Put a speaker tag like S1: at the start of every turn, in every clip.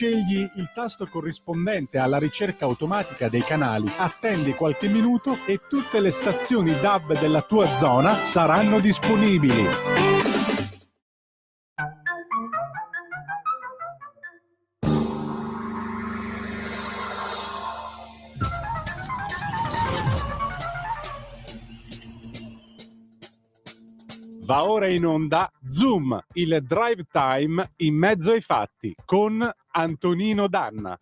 S1: Scegli il tasto corrispondente alla ricerca automatica dei canali, attendi qualche minuto e tutte le stazioni DAB della tua zona saranno disponibili. Va ora in onda Zoom, il drive time in mezzo ai fatti, con Antonino Danna.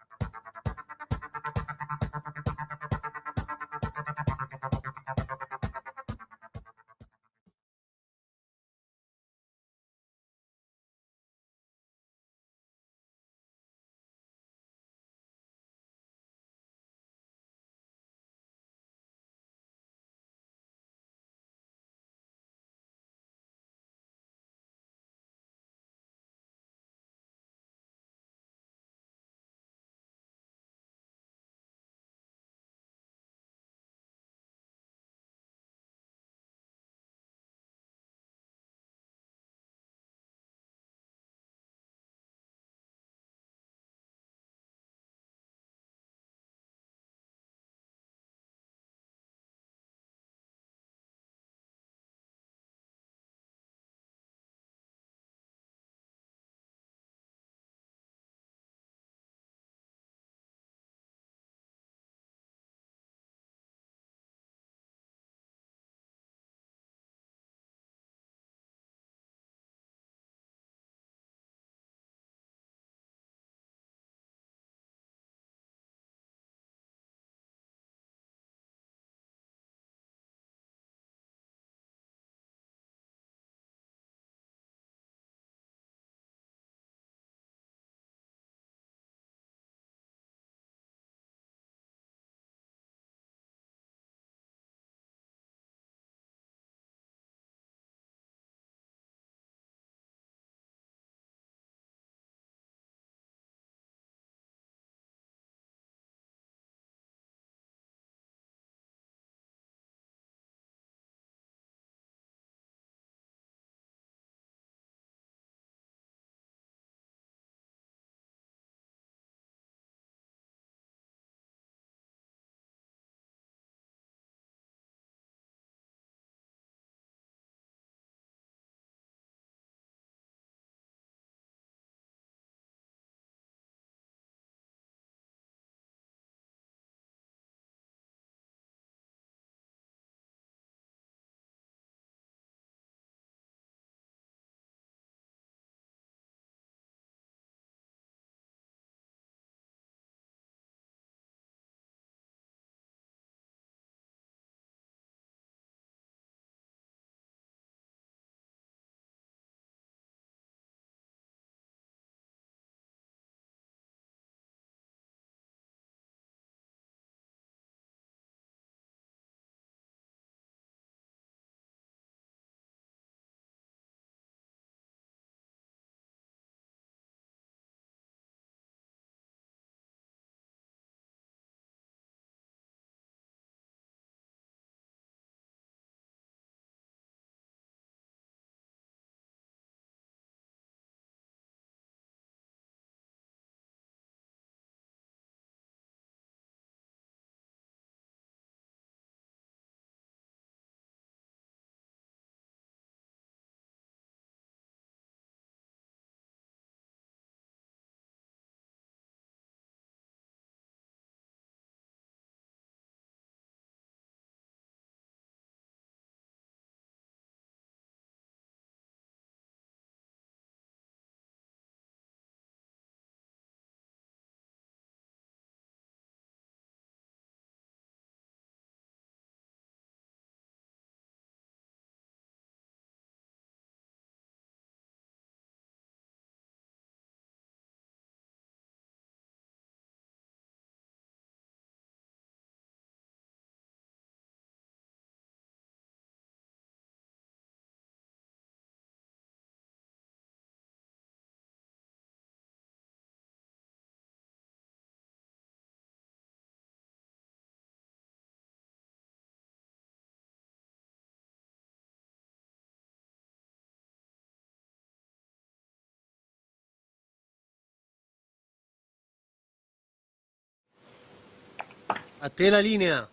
S2: A te la linea.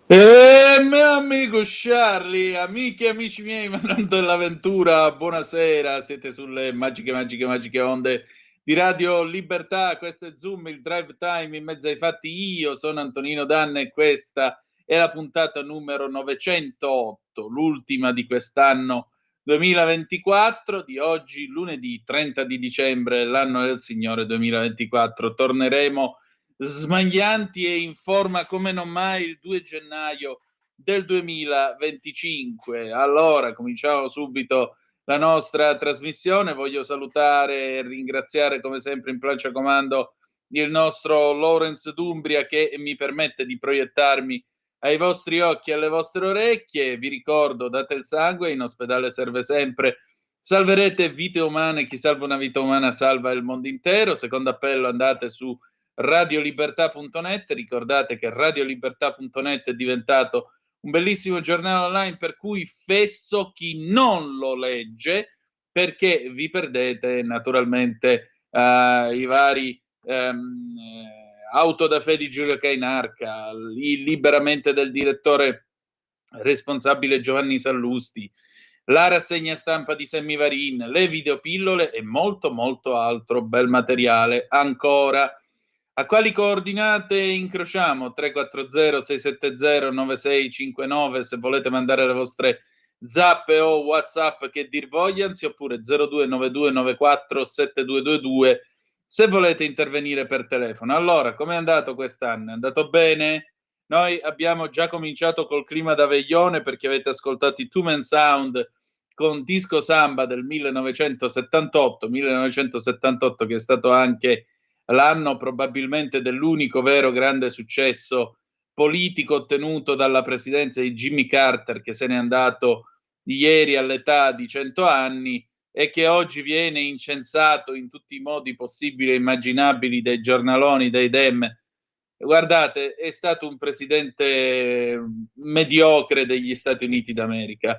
S3: Mio amico Charlie, amiche e amici miei, ma non dell'avventura, buonasera, siete sulle magiche onde di Radio Libertà, questo è Zoom, il drive time in mezzo ai fatti, io sono Antonino Danna e questa è la puntata numero 908, l'ultima di quest'anno 2024, di oggi, lunedì 30 di dicembre, l'anno del Signore 2024, torneremo smaglianti e in forma come non mai il 2 gennaio del 2025. Allora, cominciamo subito la nostra trasmissione. Voglio salutare e ringraziare come sempre in plancia comando il nostro Lawrence Dumbria che mi permette di proiettarmi ai vostri occhi e alle vostre orecchie. Vi ricordo, date il sangue, in ospedale serve sempre. Salverete vite umane, chi salva una vita umana salva il mondo intero. Secondo appello, andate su radiolibertà.net. Ricordate che radiolibertà.net è diventato un bellissimo giornale online per cui fesso chi non lo legge, perché vi perdete naturalmente i vari auto da fede di Giulio Cainarca, liberamente del direttore responsabile Giovanni Sallusti, la rassegna stampa di Sammy Varin, le videopillole e molto altro bel materiale ancora. A quali coordinate incrociamo? 340 670 9659 se volete mandare le vostre zappe o WhatsApp che dir vogliansi, oppure 029294 7222 se volete intervenire per telefono. Allora, com'è andato quest'anno? È andato bene? Noi abbiamo già cominciato col clima da veglione perché avete ascoltato i Two Man Sound con Disco Samba del 1978 che è stato anche l'anno probabilmente dell'unico vero grande successo politico ottenuto dalla presidenza di Jimmy Carter, che se n'è andato ieri all'età di 100 anni e che oggi viene incensato in tutti i modi possibili e immaginabili dai giornaloni, dai Dem. Guardate, è stato un presidente mediocre degli Stati Uniti d'America.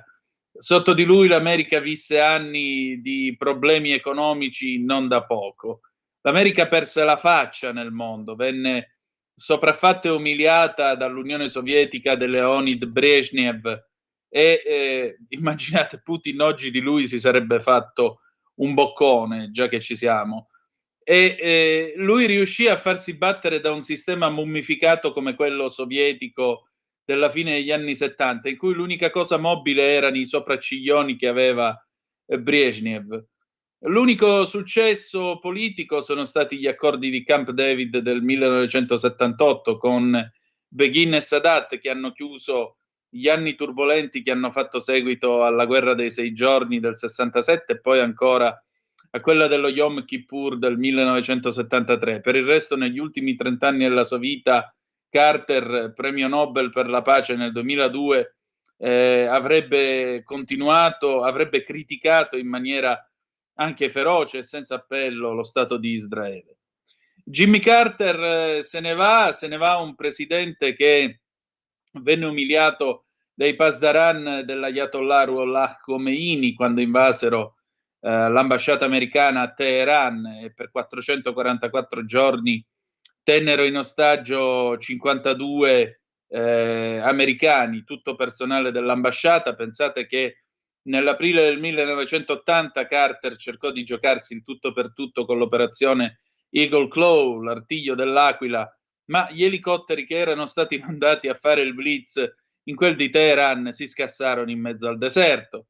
S3: Sotto di lui l'America visse anni di problemi economici non da poco. L'America perse la faccia nel mondo, venne sopraffatta e umiliata dall'Unione Sovietica di Leonid Brezhnev e immaginate Putin oggi di lui si sarebbe fatto un boccone, già che ci siamo. E lui riuscì a farsi battere da un sistema mummificato come quello sovietico della fine degli anni 70, in cui l'unica cosa mobile erano i sopracciglioni che aveva Brezhnev. L'unico successo politico sono stati gli accordi di Camp David del 1978 con Begin e Sadat, che hanno chiuso gli anni turbolenti che hanno fatto seguito alla guerra dei 6 giorni del 67 e poi ancora a quella dello Yom Kippur del 1973. Per il resto, negli ultimi 30 anni della sua vita, Carter, premio Nobel per la pace nel 2002, avrebbe continuato, avrebbe criticato in maniera anche feroce e senza appello lo Stato di Israele. Jimmy Carter se ne va un presidente che venne umiliato dai pasdaran dell'Ayatollah Ruhollah Khomeini quando invasero l'ambasciata americana a Teheran e per 444 giorni tennero in ostaggio 52 americani, tutto personale dell'ambasciata. Pensate che nell'aprile del 1980 Carter cercò di giocarsi il tutto per tutto con l'operazione Eagle Claw, l'artiglio dell'Aquila, ma gli elicotteri che erano stati mandati a fare il blitz in quel di Teheran si scassarono in mezzo al deserto.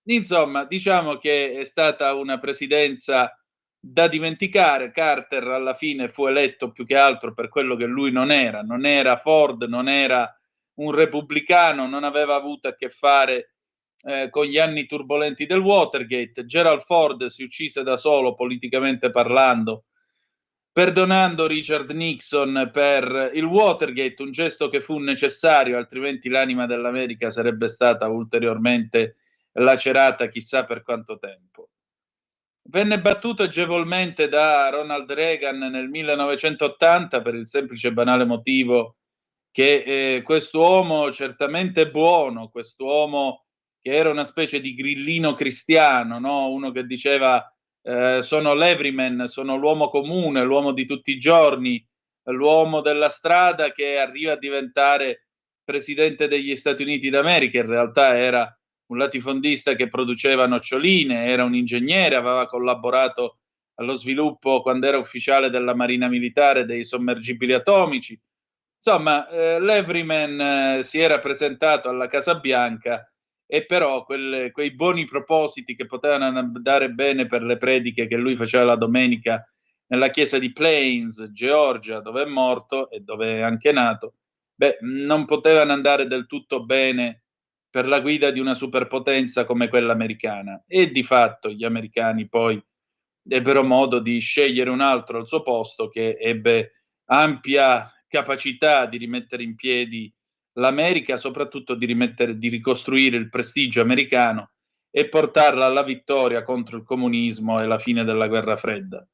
S3: Insomma, diciamo che è stata una presidenza da dimenticare. Carter alla fine fu eletto più che altro per quello che lui non era Ford, non era un repubblicano, non aveva avuto a che fare con gli anni turbolenti del Watergate. Gerald Ford si uccise da solo politicamente parlando, perdonando Richard Nixon per il Watergate, un gesto che fu necessario, altrimenti l'anima dell'America sarebbe stata ulteriormente lacerata chissà per quanto tempo. Venne battuto agevolmente da Ronald Reagan nel 1980 per il semplice e banale motivo che quest'uomo certamente buono, quest'uomo che era una specie di grillino cristiano, no? Uno che diceva sono l'everyman, sono l'uomo comune, l'uomo di tutti i giorni, l'uomo della strada che arriva a diventare presidente degli Stati Uniti d'America. In realtà era un latifondista che produceva noccioline, era un ingegnere, aveva collaborato allo sviluppo, quando era ufficiale della Marina Militare, dei sommergibili atomici. Insomma, l'Everyman si era presentato alla Casa Bianca e però quei buoni propositi che potevano andare bene per le prediche che lui faceva la domenica nella chiesa di Plains, Georgia, dove è morto e dove è anche nato, non potevano andare del tutto bene per la guida di una superpotenza come quella americana. E di fatto gli americani poi ebbero modo di scegliere un altro al suo posto, che ebbe ampia capacità di rimettere in piedi l'America, soprattutto di ricostruire il prestigio americano e portarla alla vittoria contro il comunismo e la fine della guerra fredda.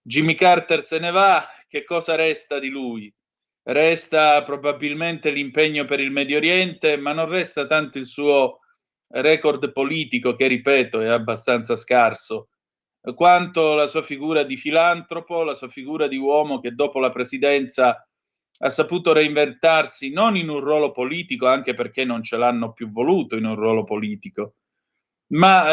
S3: Jimmy Carter se ne va, che cosa resta di lui? Resta probabilmente l'impegno per il Medio Oriente, ma non resta tanto il suo record politico, che ripeto è abbastanza scarso, quanto la sua figura di filantropo, la sua figura di uomo che dopo la presidenza ha saputo reinventarsi non in un ruolo politico, anche perché non ce l'hanno più voluto in un ruolo politico, ma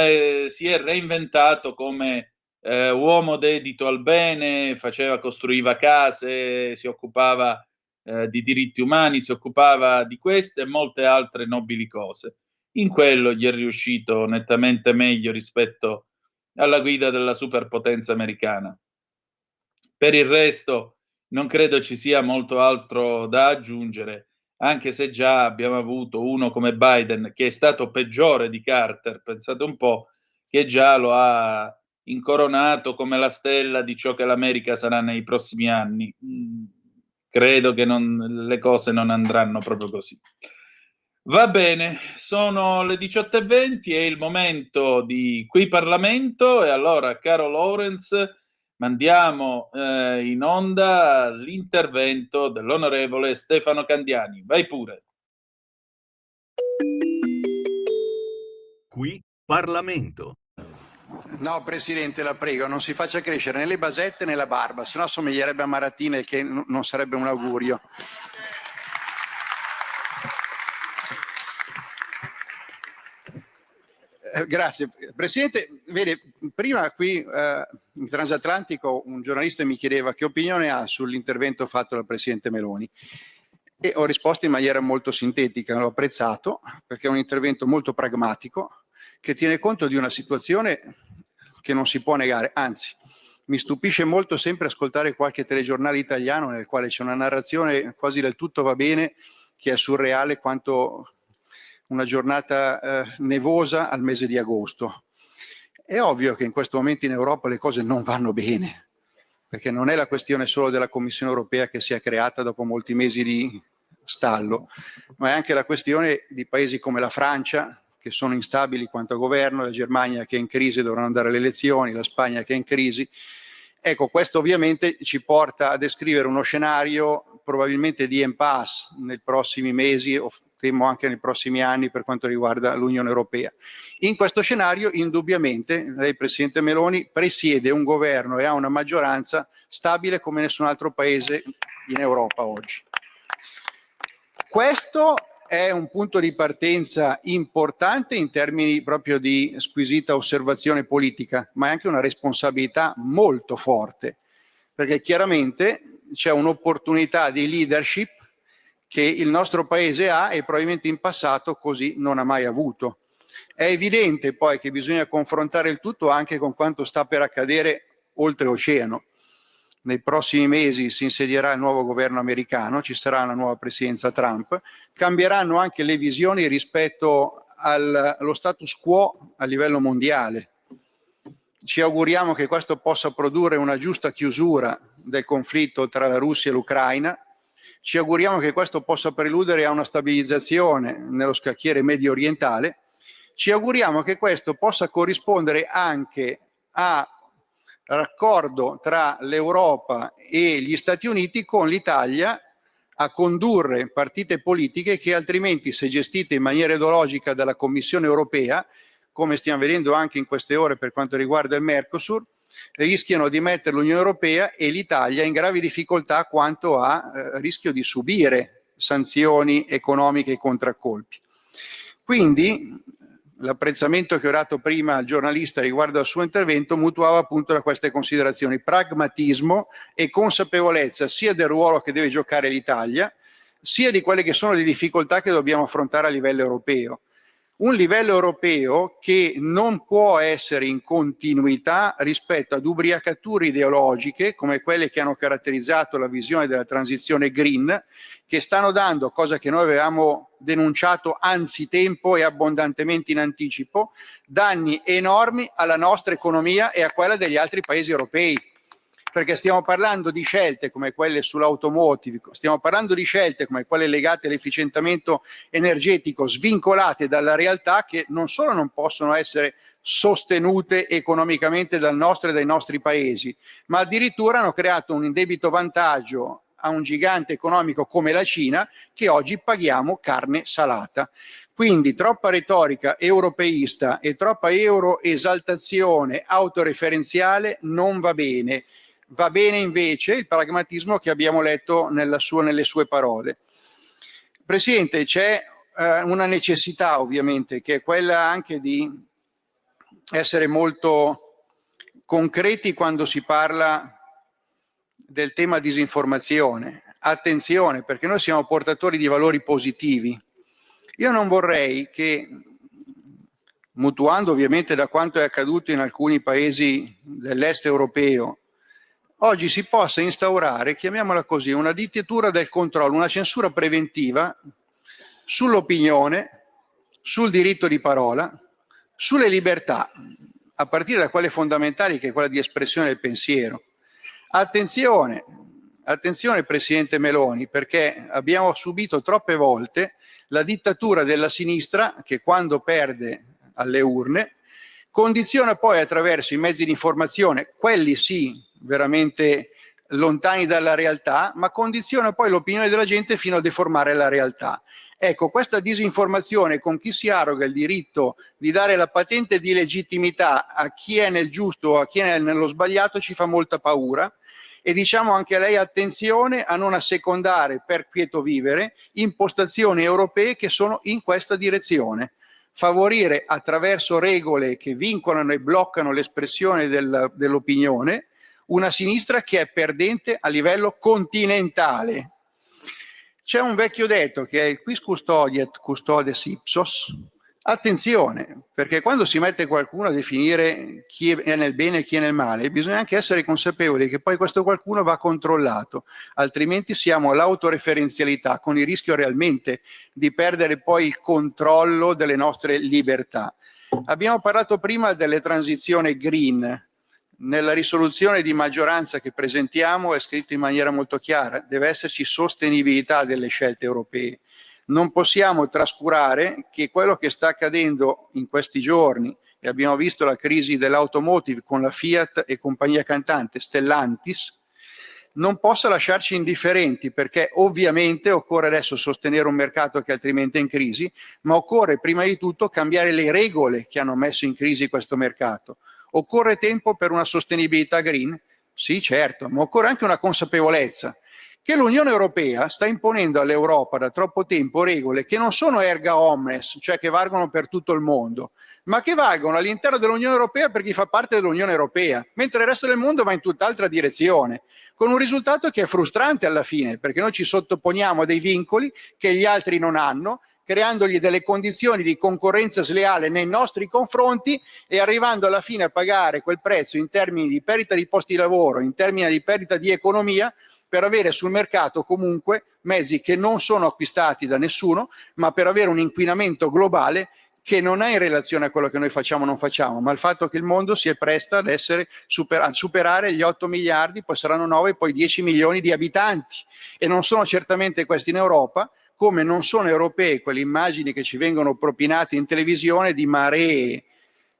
S3: si è reinventato come uomo dedito al bene, costruiva case, si occupava di diritti umani, si occupava di queste e molte altre nobili cose. In quello gli è riuscito nettamente meglio rispetto alla guida della superpotenza americana. Per il resto non credo ci sia molto altro da aggiungere, anche se già abbiamo avuto uno come Biden, che è stato peggiore di Carter, pensate un po', che già lo ha incoronato come la stella di ciò che l'America sarà nei prossimi anni. Credo che le cose non andranno proprio così. Va bene, sono le 18:20, è il momento di Qui Parlamento, e allora, caro Lawrence, mandiamo in onda l'intervento dell'onorevole Stefano Candiani. Vai pure.
S2: Qui Parlamento.
S4: No, Presidente, la prego, non si faccia crescere né le basette né la barba, sennò somiglierebbe a Maratina, il che non sarebbe un augurio. Grazie. Presidente, vede, prima qui in Transatlantico un giornalista mi chiedeva che opinione ha sull'intervento fatto dal Presidente Meloni e ho risposto in maniera molto sintetica, l'ho apprezzato perché è un intervento molto pragmatico che tiene conto di una situazione che non si può negare, anzi mi stupisce molto sempre ascoltare qualche telegiornale italiano nel quale c'è una narrazione quasi del tutto va bene, che è surreale quanto una giornata nevosa al mese di agosto. È ovvio che in questo momento in Europa le cose non vanno bene, perché non è la questione solo della Commissione europea che si è creata dopo molti mesi di stallo, ma è anche la questione di paesi come la Francia, che sono instabili quanto a governo, la Germania che è in crisi e dovranno andare alle elezioni, la Spagna che è in crisi. Ecco, questo ovviamente ci porta a descrivere uno scenario probabilmente di impasse nei prossimi mesi o temo anche nei prossimi anni per quanto riguarda l'Unione Europea. In questo scenario, indubbiamente, lei, Presidente Meloni, presiede un governo e ha una maggioranza stabile come nessun altro paese in Europa oggi. Questo è un punto di partenza importante in termini proprio di squisita osservazione politica, ma è anche una responsabilità molto forte, perché chiaramente c'è un'opportunità di leadership che il nostro Paese ha e probabilmente in passato così non ha mai avuto. È evidente poi che bisogna confrontare il tutto anche con quanto sta per accadere oltreoceano. Nei prossimi mesi si insedierà il nuovo governo americano, ci sarà una nuova presidenza Trump, cambieranno anche le visioni rispetto allo status quo a livello mondiale. Ci auguriamo che questo possa produrre una giusta chiusura del conflitto tra la Russia e l'Ucraina. Ci auguriamo che questo possa preludere a una stabilizzazione nello scacchiere medio orientale. Ci auguriamo che questo possa corrispondere anche a raccordo tra l'Europa e gli Stati Uniti con l'Italia a condurre partite politiche che altrimenti, se gestite in maniera ideologica dalla Commissione europea, come stiamo vedendo anche in queste ore per quanto riguarda il Mercosur, rischiano di mettere l'Unione Europea e l'Italia in gravi difficoltà quanto a rischio di subire sanzioni economiche e contraccolpi. Quindi l'apprezzamento che ho dato prima al giornalista riguardo al suo intervento mutuava appunto da queste considerazioni: pragmatismo e consapevolezza sia del ruolo che deve giocare l'Italia, sia di quelle che sono le difficoltà che dobbiamo affrontare a livello europeo. Un livello europeo che non può essere in continuità rispetto ad ubriacature ideologiche come quelle che hanno caratterizzato la visione della transizione green, che stanno dando, cosa che noi avevamo denunciato anzitempo e abbondantemente in anticipo, danni enormi alla nostra economia e a quella degli altri paesi europei. Perché stiamo parlando di scelte come quelle sull'automotive, stiamo parlando di scelte come quelle legate all'efficientamento energetico svincolate dalla realtà, che non solo non possono essere sostenute economicamente dal nostro e dai nostri paesi, ma addirittura hanno creato un indebito vantaggio a un gigante economico come la Cina, che oggi paghiamo carne salata. Quindi troppa retorica europeista e troppa euroesaltazione autoreferenziale non va bene. Va bene invece il pragmatismo che abbiamo letto nelle sue parole. Presidente, c'è una necessità ovviamente, che è quella anche di essere molto concreti quando si parla del tema disinformazione. Attenzione, perché noi siamo portatori di valori positivi. Io non vorrei che, mutuando ovviamente da quanto è accaduto in alcuni paesi dell'est europeo, oggi si possa instaurare, chiamiamola così, una dittatura del controllo, una censura preventiva sull'opinione, sul diritto di parola, sulle libertà, a partire da quelle fondamentali che è quella di espressione del pensiero. Attenzione, attenzione Presidente Meloni, perché abbiamo subito troppe volte la dittatura della sinistra che quando perde alle urne condiziona poi attraverso i mezzi di informazione, quelli sì, veramente lontani dalla realtà, ma condiziona poi l'opinione della gente fino a deformare la realtà. Ecco, questa disinformazione con chi si arroga il diritto di dare la patente di legittimità a chi è nel giusto o a chi è nello sbagliato ci fa molta paura, e diciamo anche a lei attenzione a non assecondare per quieto vivere impostazioni europee che sono in questa direzione. Favorire attraverso regole che vincolano e bloccano l'espressione dell'opinione una sinistra che è perdente a livello continentale. C'è un vecchio detto che è il quis custodiet custodes ipsos. Attenzione, perché quando si mette qualcuno a definire chi è nel bene e chi è nel male, bisogna anche essere consapevoli che poi questo qualcuno va controllato, altrimenti siamo all'autoreferenzialità, con il rischio realmente di perdere poi il controllo delle nostre libertà. Abbiamo parlato prima delle transizioni green. Nella risoluzione di maggioranza che presentiamo è scritto in maniera molto chiara: deve esserci sostenibilità delle scelte europee. Non possiamo trascurare che quello che sta accadendo in questi giorni, e abbiamo visto la crisi dell'automotive con la Fiat e compagnia cantante Stellantis, non possa lasciarci indifferenti, perché ovviamente occorre adesso sostenere un mercato che altrimenti è in crisi, ma occorre prima di tutto cambiare le regole che hanno messo in crisi questo mercato. Occorre tempo per una sostenibilità green? Sì, certo, ma occorre anche una consapevolezza che l'Unione Europea sta imponendo all'Europa da troppo tempo regole che non sono erga omnes, cioè che valgono per tutto il mondo, ma che valgono all'interno dell'Unione Europea per chi fa parte dell'Unione Europea, mentre il resto del mondo va in tutt'altra direzione, con un risultato che è frustrante alla fine, perché noi ci sottoponiamo a dei vincoli che gli altri non hanno, creandogli delle condizioni di concorrenza sleale nei nostri confronti e arrivando alla fine a pagare quel prezzo in termini di perdita di posti di lavoro, in termini di perdita di economia, per avere sul mercato comunque mezzi che non sono acquistati da nessuno, ma per avere un inquinamento globale che non è in relazione a quello che noi facciamo o non facciamo, ma al fatto che il mondo si è presta ad essere a superare gli 8 miliardi, poi saranno 9, poi 10 milioni di abitanti, e non sono certamente questi in Europa, come non sono europee quelle immagini che ci vengono propinate in televisione di maree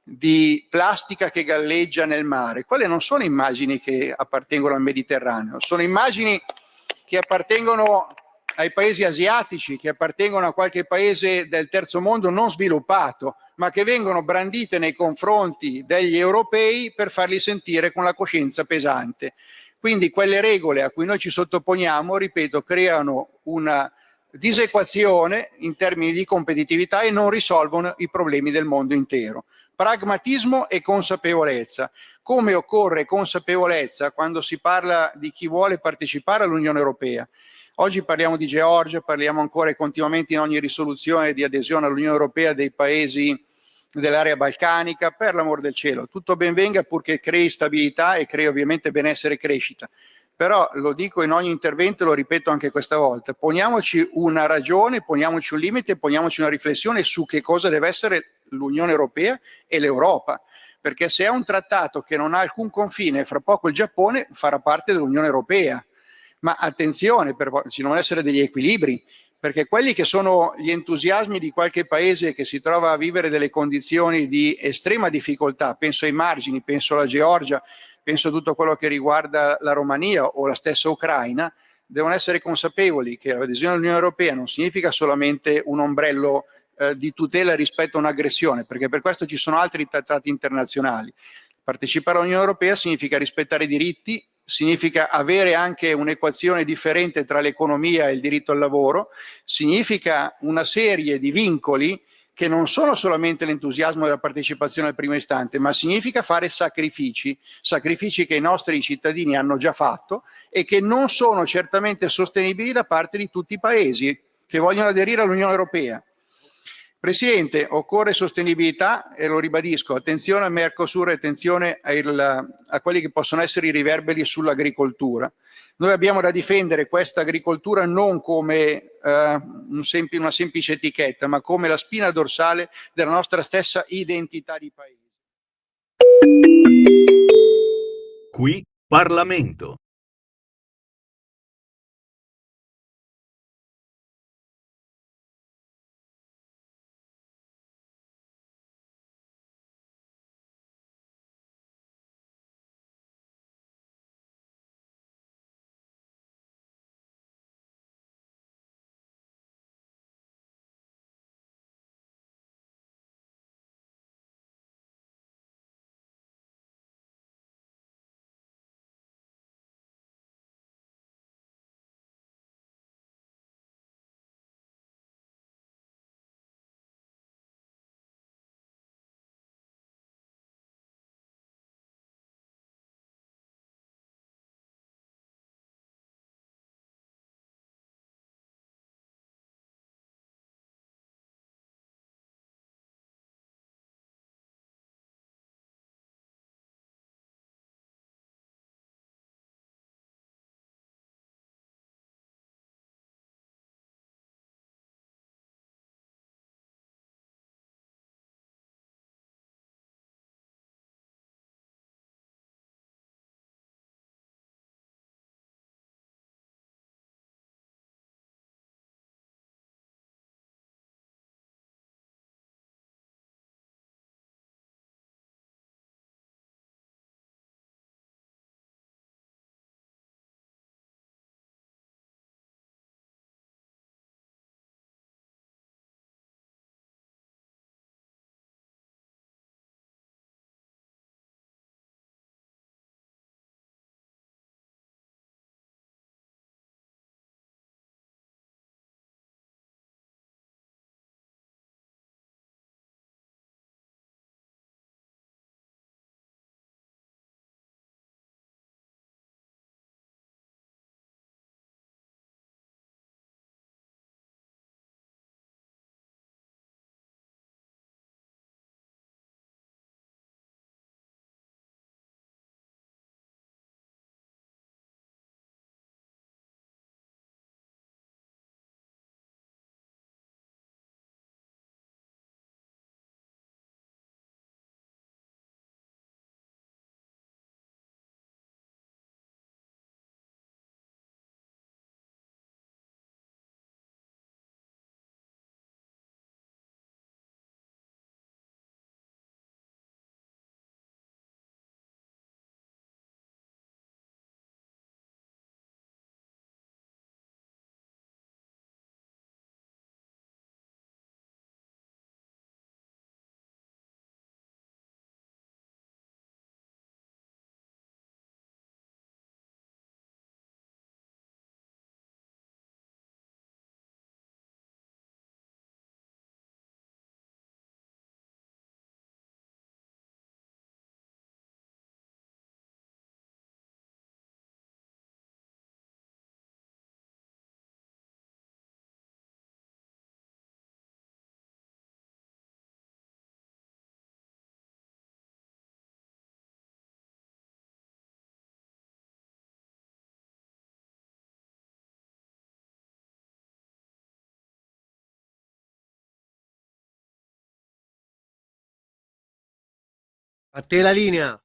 S4: di plastica che galleggia nel mare. Quelle non sono immagini che appartengono al Mediterraneo, sono immagini che appartengono ai paesi asiatici che appartengono a qualche paese del terzo mondo non sviluppato, ma che vengono brandite nei confronti degli europei per farli sentire con la coscienza pesante. Quindi quelle regole a cui noi ci sottoponiamo, ripeto, creano una disequazione in termini di competitività e non risolvono i problemi del mondo intero. Pragmatismo e consapevolezza. Come occorre consapevolezza quando si parla di chi vuole partecipare all'Unione Europea? Oggi parliamo di Georgia, parliamo ancora e continuamente in ogni risoluzione di adesione all'Unione Europea dei paesi dell'area balcanica, per l'amor del cielo, tutto ben venga purché crei stabilità e crei ovviamente benessere e crescita. Però lo dico in ogni intervento e lo ripeto anche questa volta, poniamoci una ragione, poniamoci un limite, poniamoci una riflessione su che cosa deve essere l'Unione Europea e l'Europa, perché se è un trattato che non ha alcun confine, fra poco il Giappone farà parte dell'Unione Europea. Ma attenzione, ci devono essere degli equilibri, perché quelli che sono gli entusiasmi di qualche paese che si trova a vivere delle condizioni di estrema difficoltà, penso ai margini, penso alla Georgia, penso a tutto quello che riguarda la Romania o la stessa Ucraina, devono essere consapevoli che l'adesione all'Unione Europea non significa solamente un ombrello di tutela rispetto a un'aggressione, perché per questo ci sono altri trattati internazionali. Partecipare all'Unione Europea significa rispettare i diritti, significa avere anche un'equazione differente tra l'economia e il diritto al lavoro, significa una serie di vincoli che non sono solamente l'entusiasmo della partecipazione al primo istante, ma significa fare sacrifici, sacrifici che i nostri cittadini hanno già fatto e che non sono certamente sostenibili da parte di tutti i paesi che vogliono aderire all'Unione Europea. Presidente, occorre sostenibilità e lo ribadisco, attenzione al Mercosur e attenzione a quelli che possono essere i riverberi sull'agricoltura. Noi abbiamo da difendere questa agricoltura non come una semplice etichetta, ma come la spina dorsale della nostra stessa identità di paese.
S2: Qui Parlamento.
S5: A te la linea.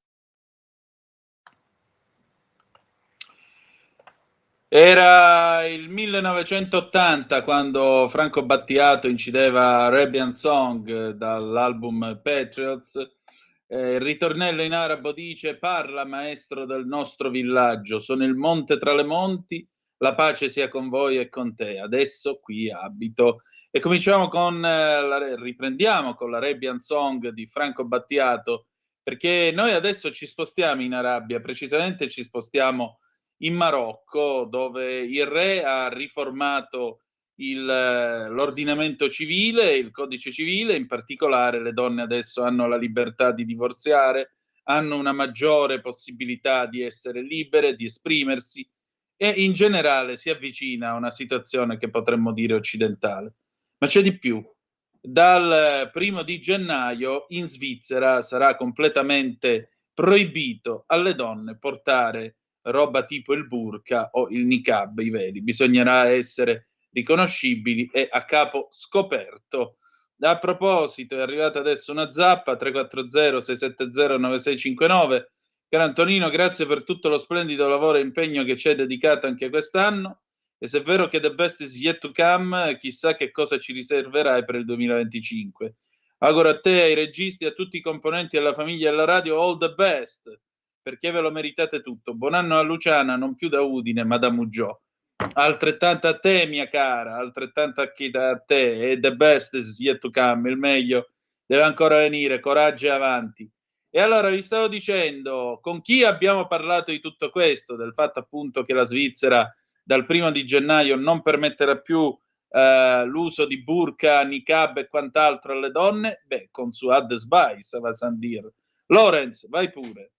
S3: Era il 1980 quando Franco Battiato incideva Arabian Song dall'album Patriots. Il ritornello in arabo dice: parla maestro del nostro villaggio, sono il monte tra le monti, la pace sia con voi e con te, adesso qui abito. E riprendiamo con l'Arabian Song di Franco Battiato, perché noi adesso ci spostiamo in Arabia, precisamente ci spostiamo in Marocco, dove il re ha riformato l'ordinamento civile, il codice civile. In particolare le donne adesso hanno la libertà di divorziare, hanno una maggiore possibilità di essere libere, di esprimersi, e in generale si avvicina a una situazione che potremmo dire occidentale. Ma c'è di più. Dal 1 gennaio in Svizzera sarà completamente proibito alle donne portare roba tipo il burqa o il niqab, i veli. Bisognerà essere riconoscibili e a capo scoperto. A proposito, è arrivata adesso una zappa 340-670-9659. Caro Antonino, grazie per tutto lo splendido lavoro e impegno che ci hai dedicato anche quest'anno. E se è vero che the best is yet to come, chissà che cosa ci riserverai per il 2025. Auguro a te, ai registi, a tutti i componenti della famiglia della radio, all the best, perché ve lo meritate tutto. Buon anno a Luciana, non più da Udine, ma da Muggiò. Altrettanto a te, mia cara, altrettanto a te, e the best is yet to come, il meglio deve ancora venire, coraggio e avanti. E allora vi stavo dicendo, con chi abbiamo parlato di tutto questo, del fatto appunto che la Svizzera dal 1 gennaio non permetterà più l'uso di burqa, niqab e quant'altro alle donne? Beh, con Suad Sbais, va a dire. Lorenz, vai pure.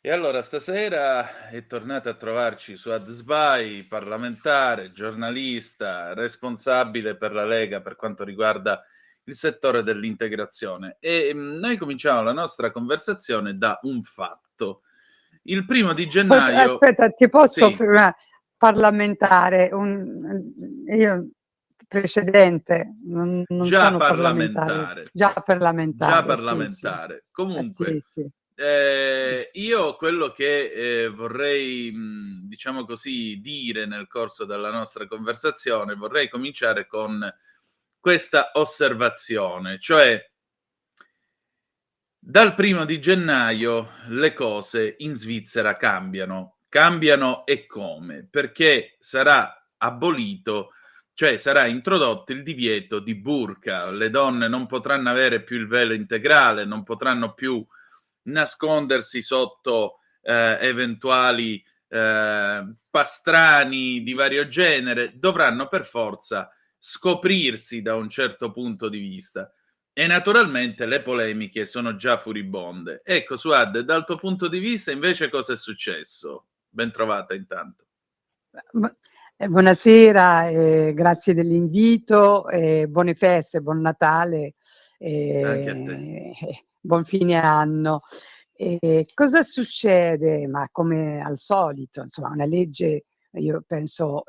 S3: E allora stasera è tornata a trovarci Suad Sbai, parlamentare, giornalista, responsabile per la Lega per quanto riguarda il settore dell'integrazione. E noi cominciamo la nostra conversazione da un fatto. Il 1 gennaio...
S6: Aspetta, ti posso
S3: Sì.
S6: parlamentare? Io precedente, non
S3: Già
S6: sono parlamentare. Già parlamentare.
S3: Già parlamentare. Sì. Comunque,
S6: sì.
S3: io quello che vorrei, diciamo così, dire nel corso della nostra conversazione, vorrei cominciare con questa osservazione, cioè dal 1 gennaio le cose in Svizzera cambiano e come? Perché sarà abolito, cioè sarà introdotto il divieto di burqa, le donne non potranno avere più il velo integrale, non potranno più nascondersi sotto eventuali pastrani di vario genere, dovranno per forza scoprirsi da un certo punto di vista. E naturalmente le polemiche sono già furibonde. Ecco, Suad, dal tuo punto di vista invece cosa è successo? Ben trovata intanto.
S6: Buonasera, grazie dell'invito, buone feste, buon Natale,
S3: Anche a te.
S6: buon fine anno. Cosa succede? Ma come al solito, insomma, una legge, io penso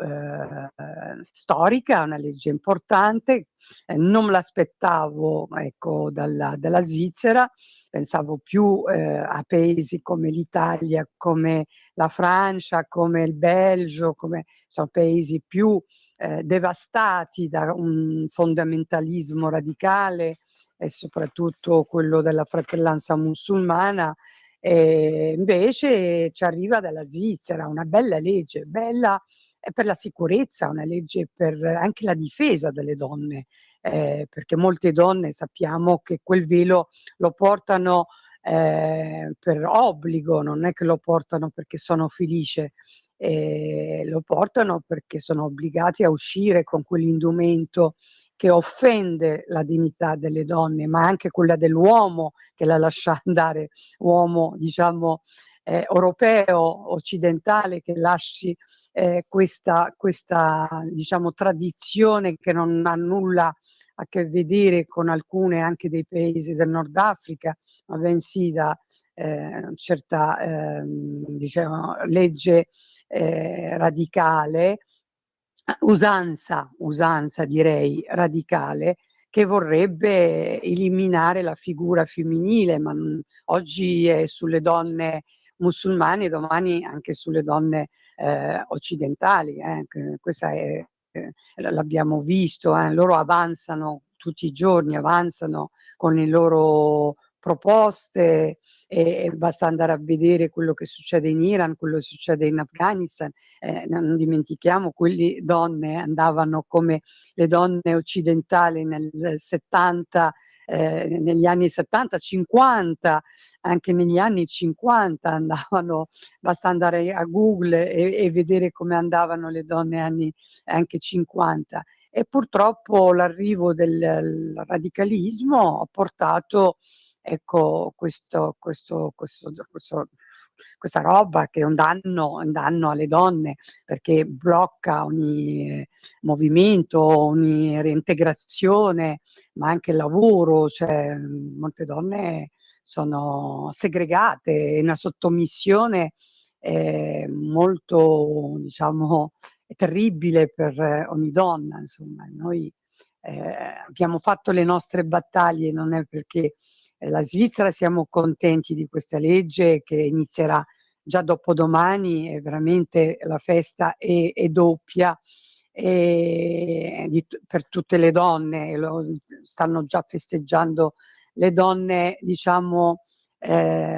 S6: storica, una legge importante, non me l'aspettavo, ecco, dalla Svizzera, pensavo più a paesi come l'Italia, come la Francia, come il Belgio, come sono paesi più devastati da un fondamentalismo radicale e soprattutto quello della fratellanza musulmana. Invece ci arriva dalla Svizzera una bella legge, bella per la sicurezza, una legge per anche la difesa delle donne, perché molte donne sappiamo che quel velo lo portano per obbligo, non è che lo portano perché sono felice, lo portano perché sono obbligati a uscire con quell'indumento che offende la dignità delle donne, ma anche quella dell'uomo che la lascia andare, uomo diciamo europeo, occidentale, che lasci questa diciamo tradizione che non ha nulla a che vedere con alcune anche dei paesi del Nord Africa, ma bensì da certa diciamo, legge radicale, usanza direi radicale, che vorrebbe eliminare la figura femminile, ma oggi è sulle donne musulmane, domani anche sulle donne occidentali. Questa l'abbiamo visto, loro avanzano tutti i giorni, avanzano con le loro proposte, e basta andare a vedere quello che succede in Iran, quello che succede in Afghanistan. Non dimentichiamo, quelle donne andavano come le donne occidentali negli anni 70, 50, anche negli anni 50 andavano, basta andare a Google e vedere come andavano le donne anche 50. E purtroppo l'arrivo del radicalismo ha portato, ecco, questa roba che è un danno alle donne, perché blocca ogni movimento, ogni reintegrazione, ma anche il lavoro. Cioè, molte donne sono segregate, in una sottomissione molto, diciamo, terribile per ogni donna. Insomma, noi abbiamo fatto le nostre battaglie, non è perché la Svizzera siamo contenti di questa legge che inizierà già dopodomani, e veramente la festa è doppia per tutte le donne. Lo stanno già festeggiando le donne, diciamo,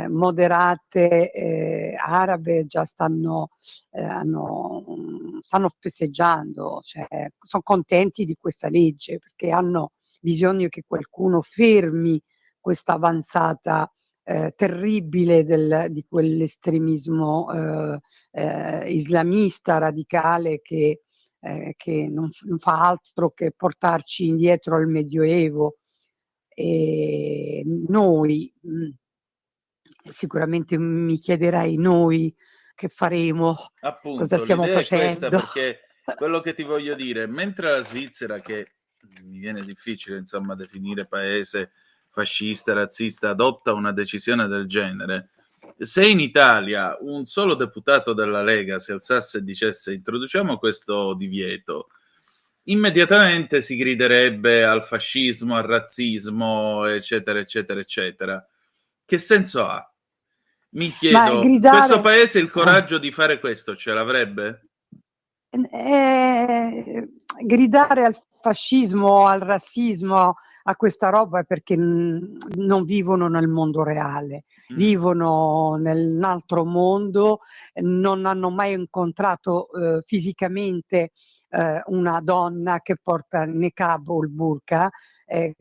S6: moderate arabe, già stanno festeggiando, cioè, sono contenti di questa legge perché hanno bisogno che qualcuno fermi questa avanzata terribile di quell'estremismo islamista radicale che non fa altro che portarci indietro al Medioevo. E noi, sicuramente mi chiederai noi che faremo, cosa
S5: Appunto,
S6: stiamo
S5: l'idea è questa,
S6: facendo.
S5: perché quello che ti voglio dire, mentre la Svizzera, che mi viene difficile insomma definire paese fascista, razzista, adotta una decisione del genere, se in Italia un solo deputato della Lega si alzasse e dicesse introduciamo questo divieto, immediatamente si griderebbe al fascismo, al razzismo, eccetera, eccetera, eccetera. Che senso ha? Mi chiedo, questo paese il coraggio di fare questo ce l'avrebbe?
S6: Gridare al fascismo, al razzismo, a questa roba è perché non vivono nel mondo reale, vivono nel altro mondo, non hanno mai incontrato fisicamente una donna che porta il niqab o il burqa,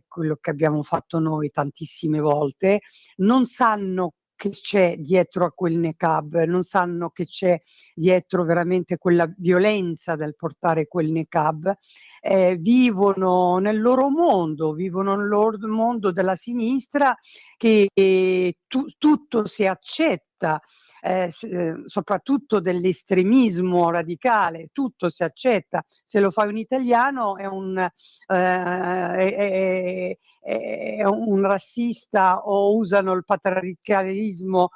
S6: quello che abbiamo fatto noi tantissime volte, non sanno che c'è dietro a quel niqab, non sanno che c'è dietro veramente quella violenza del portare quel niqab. Vivono nel loro mondo della sinistra, che tutto si accetta, soprattutto dell'estremismo radicale, tutto si accetta. Se lo fa un italiano è un razzista, o usano il patriarcalismo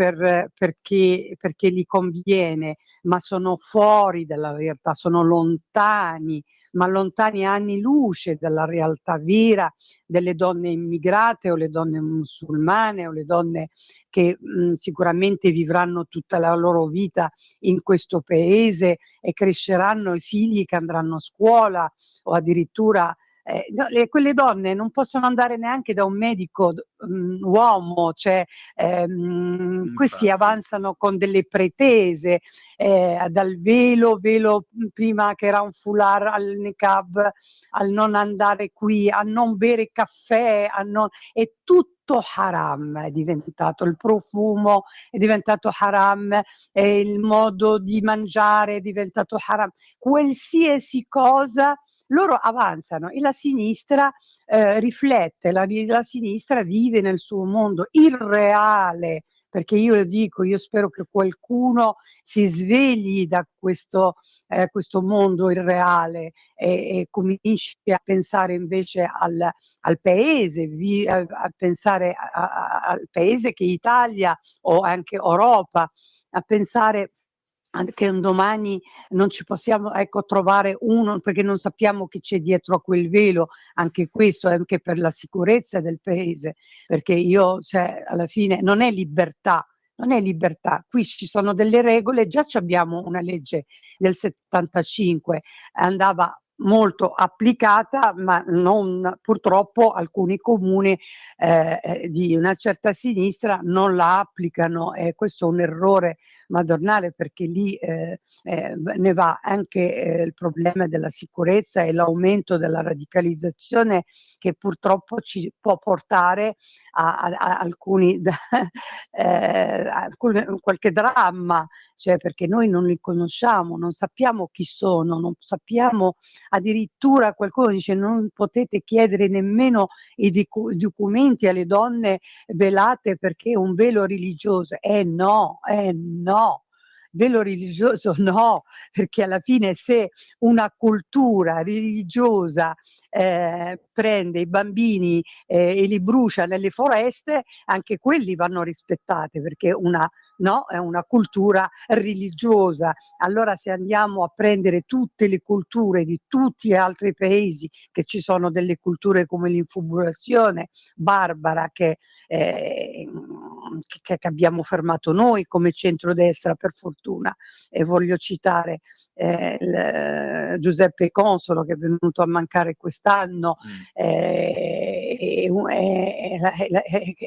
S6: perché gli conviene, ma sono fuori dalla realtà, sono lontani, ma lontani anni luce dalla realtà vera delle donne immigrate, o le donne musulmane, o le donne che sicuramente vivranno tutta la loro vita in questo paese e cresceranno i figli che andranno a scuola, o addirittura quelle donne non possono andare neanche da un medico uomo, cioè questi avanzano con delle pretese, dal velo prima che era un foulard, al niqab, al non andare qui, a non bere caffè, è tutto haram, è diventato il profumo, è diventato haram, il modo di mangiare è diventato haram, qualsiasi cosa. Loro avanzano e la sinistra riflette, la sinistra vive nel suo mondo irreale, perché io spero che qualcuno si svegli da questo mondo irreale e cominci a pensare invece al paese, a pensare al paese che è Italia, o anche Europa, a pensare che un domani non ci possiamo, ecco, trovare uno, perché non sappiamo chi c'è dietro a quel velo, anche questo è anche per la sicurezza del paese, perché cioè, alla fine non è libertà. Non è libertà, qui ci sono delle regole, già abbiamo una legge del 75, andava molto applicata, ma non, purtroppo alcuni comuni di una certa sinistra non la applicano, e questo è un errore madornale, perché lì ne va anche il problema della sicurezza e l'aumento della radicalizzazione, che purtroppo ci può portare a alcuni qualche dramma, cioè, perché noi non li conosciamo, non sappiamo chi sono, non sappiamo, addirittura qualcuno dice non potete chiedere nemmeno i documenti alle donne velate perché è un velo religioso. No, no. Velo religioso no, perché alla fine se una cultura religiosa prende i bambini e li brucia nelle foreste, anche quelli vanno rispettati, perché è una cultura religiosa. Allora, se andiamo a prendere tutte le culture di tutti gli altri paesi, che ci sono delle culture come l'infibulazione barbara che abbiamo fermato noi come centrodestra, per fortuna, e voglio citare Giuseppe Consolo, che è venuto a mancare quest'anno, e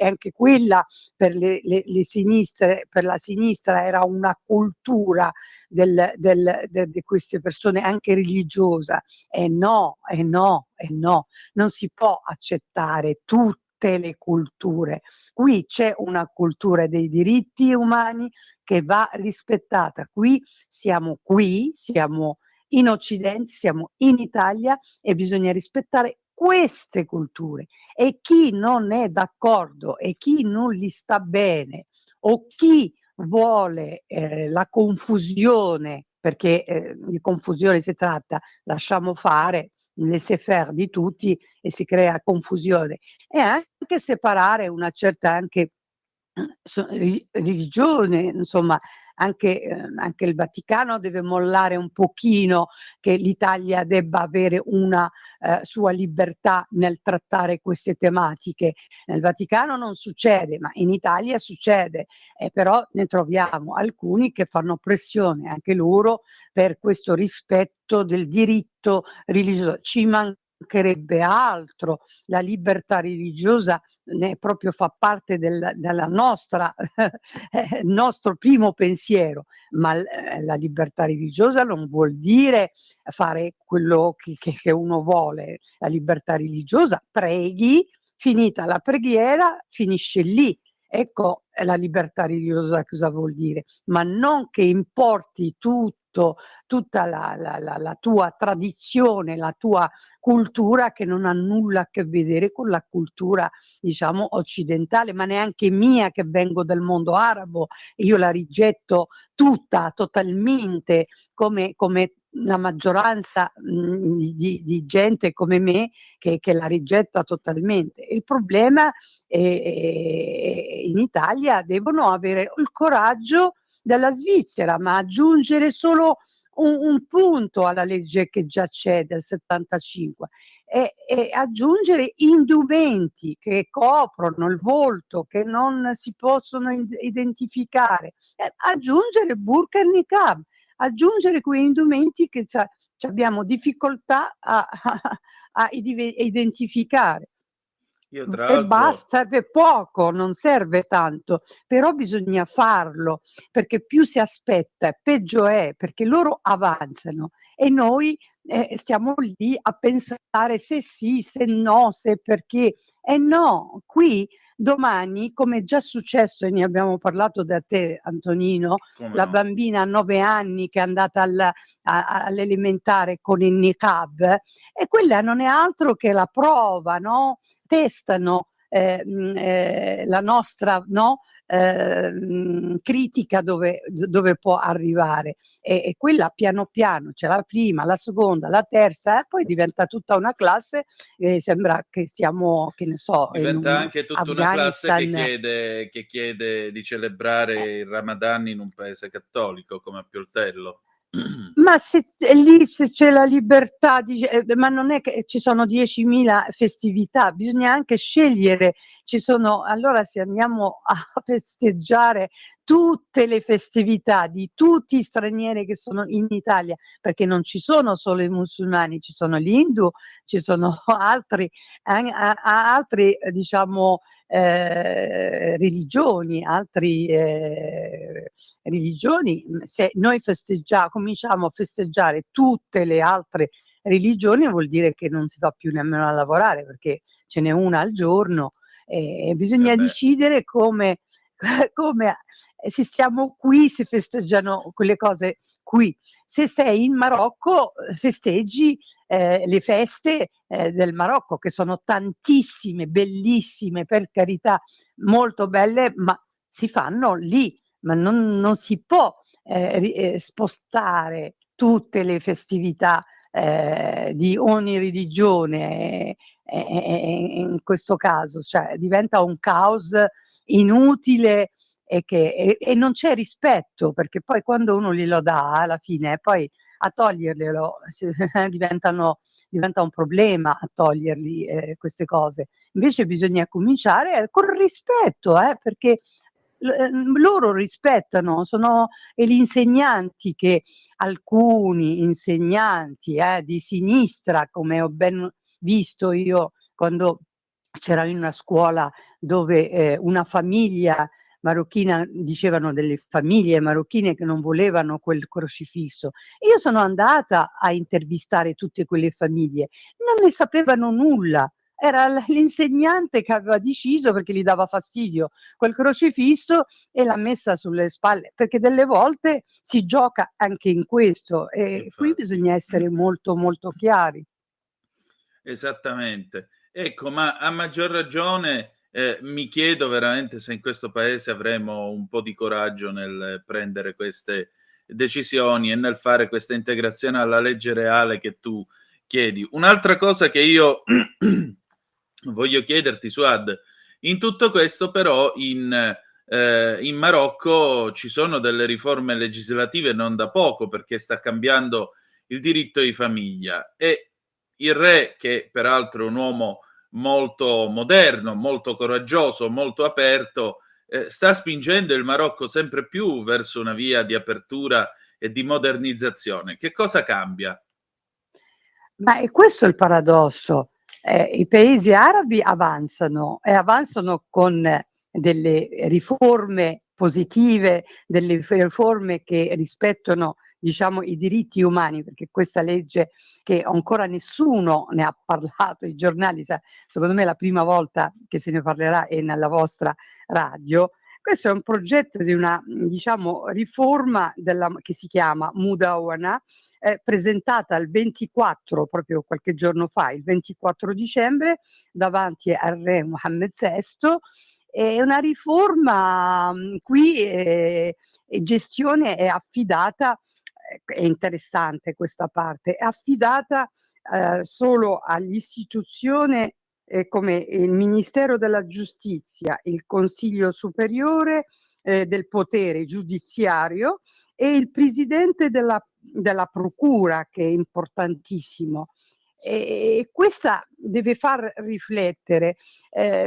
S6: anche quella per le sinistre, per la sinistra era una cultura di queste persone, anche religiosa. No, non si può accettare tutte le culture. Qui c'è una cultura dei diritti umani che va rispettata. Siamo in Occidente, siamo in Italia, e bisogna rispettare queste culture, e chi non è d'accordo e chi non gli sta bene, o chi vuole la confusione, perché di confusione si tratta, lasciamo fare, laissez-faire di tutti, e si crea confusione, e anche separare una certa anche religione, insomma, anche il Vaticano deve mollare un pochino che l'Italia debba avere una sua libertà nel trattare queste tematiche. Nel Vaticano non succede, ma in Italia succede, però ne troviamo alcuni che fanno pressione anche loro per questo rispetto del diritto religioso. Ci mancherebbe altro, la libertà religiosa proprio fa parte della nostra nostro primo pensiero, ma la libertà religiosa non vuol dire fare quello che uno vuole. La libertà religiosa, preghi, finita la preghiera, finisce lì. Ecco la libertà religiosa cosa vuol dire, ma non che importi tutta la tua tradizione, la tua cultura, che non ha nulla a che vedere con la cultura, diciamo, occidentale, ma neanche mia, che vengo dal mondo arabo. Io la rigetto tutta, totalmente, come la maggioranza di gente come me che la rigetta totalmente. Il problema in Italia devono avere il coraggio della Svizzera, ma aggiungere solo un punto alla legge che già c'è del 75, e aggiungere indumenti che coprono il volto, che non si possono identificare, aggiungere burqa e niqab, aggiungere quei indumenti che abbiamo difficoltà a identificare.
S5: Io tra
S6: E
S5: l'altro
S6: basta, serve poco, non serve tanto, però bisogna farlo, perché più si aspetta, peggio è, perché loro avanzano e noi stiamo lì a pensare se sì, se no, se perché. E no, qui domani, come è già successo, e ne abbiamo parlato da te, Antonino, la bambina a 9 anni che è andata all'elementare con il niqab, e quella non è altro che la prova, no? Testano la nostra, no, critica dove può arrivare, e quella piano piano c'è la prima, la seconda, la terza, e poi diventa tutta una classe, sembra che siamo, che ne so,
S5: Diventa anche tutta una classe
S6: Afghanistan.
S5: che chiede di celebrare il Ramadan in un paese cattolico come a Pioltello.
S6: Ma se lì se c'è la libertà di, ma non è che ci sono 10.000 festività, bisogna anche scegliere. Allora, se andiamo a festeggiare tutte le festività di tutti i stranieri che sono in Italia, perché non ci sono solo i musulmani, ci sono gli hindu, ci sono altri, diciamo, religioni, se noi cominciamo a festeggiare tutte le altre religioni, vuol dire che non si va più nemmeno a lavorare, perché ce n'è una al giorno, e bisogna decidere come se stiamo qui, si festeggiano quelle cose qui. Se sei in Marocco, festeggi le feste del Marocco, che sono tantissime, bellissime, per carità, molto belle, ma si fanno lì, ma non si può spostare tutte le festività di ogni religione, in questo caso, cioè diventa un caos inutile, e non c'è rispetto, perché poi quando uno glielo dà alla fine, poi a toglierglielo diventa un problema, a toglierli queste cose. Invece bisogna cominciare col rispetto, perché loro rispettano, sono gli insegnanti, che alcuni insegnanti di sinistra, come ho ben visto io quando c'era in una scuola dove una famiglia marocchina, dicevano delle famiglie marocchine che non volevano quel crocifisso. Io sono andata a intervistare tutte quelle famiglie, non ne sapevano nulla. Era l'insegnante che aveva deciso, perché gli dava fastidio quel crocifisso, e l'ha messa sulle spalle, perché delle volte si gioca anche in questo, e qui
S5: Infatti.
S6: bisogna essere molto molto chiari.
S5: Esattamente. Ecco, ma a maggior ragione mi chiedo veramente se in questo paese avremo un po' di coraggio nel prendere queste decisioni e nel fare questa integrazione alla legge reale che tu chiedi. Un'altra cosa che io voglio chiederti, Suad, in tutto questo però in Marocco ci sono delle riforme legislative non da poco, perché sta cambiando il diritto di famiglia, e il re, che peraltro è un uomo molto moderno, molto coraggioso, molto aperto, sta spingendo il Marocco sempre più verso una via di apertura e di modernizzazione. Che cosa cambia?
S6: Ma è questo il paradosso. I paesi arabi avanzano, e avanzano con delle riforme positive, delle riforme che rispettano, diciamo, i diritti umani, perché questa legge, che ancora nessuno ne ha parlato, i giornali, secondo me la prima volta che se ne parlerà è nella vostra radio. Questo è un progetto di una, diciamo, riforma che si chiama Mudawana, presentata il 24, proprio qualche giorno fa, il 24 dicembre, davanti al re Mohammed VI. È una riforma qui, gestione è affidata, è interessante questa parte, è affidata solo all'istituzione come il Ministero della Giustizia, il Consiglio Superiore del Potere Giudiziario, e il Presidente della Procura, che è importantissimo. E questa deve far riflettere.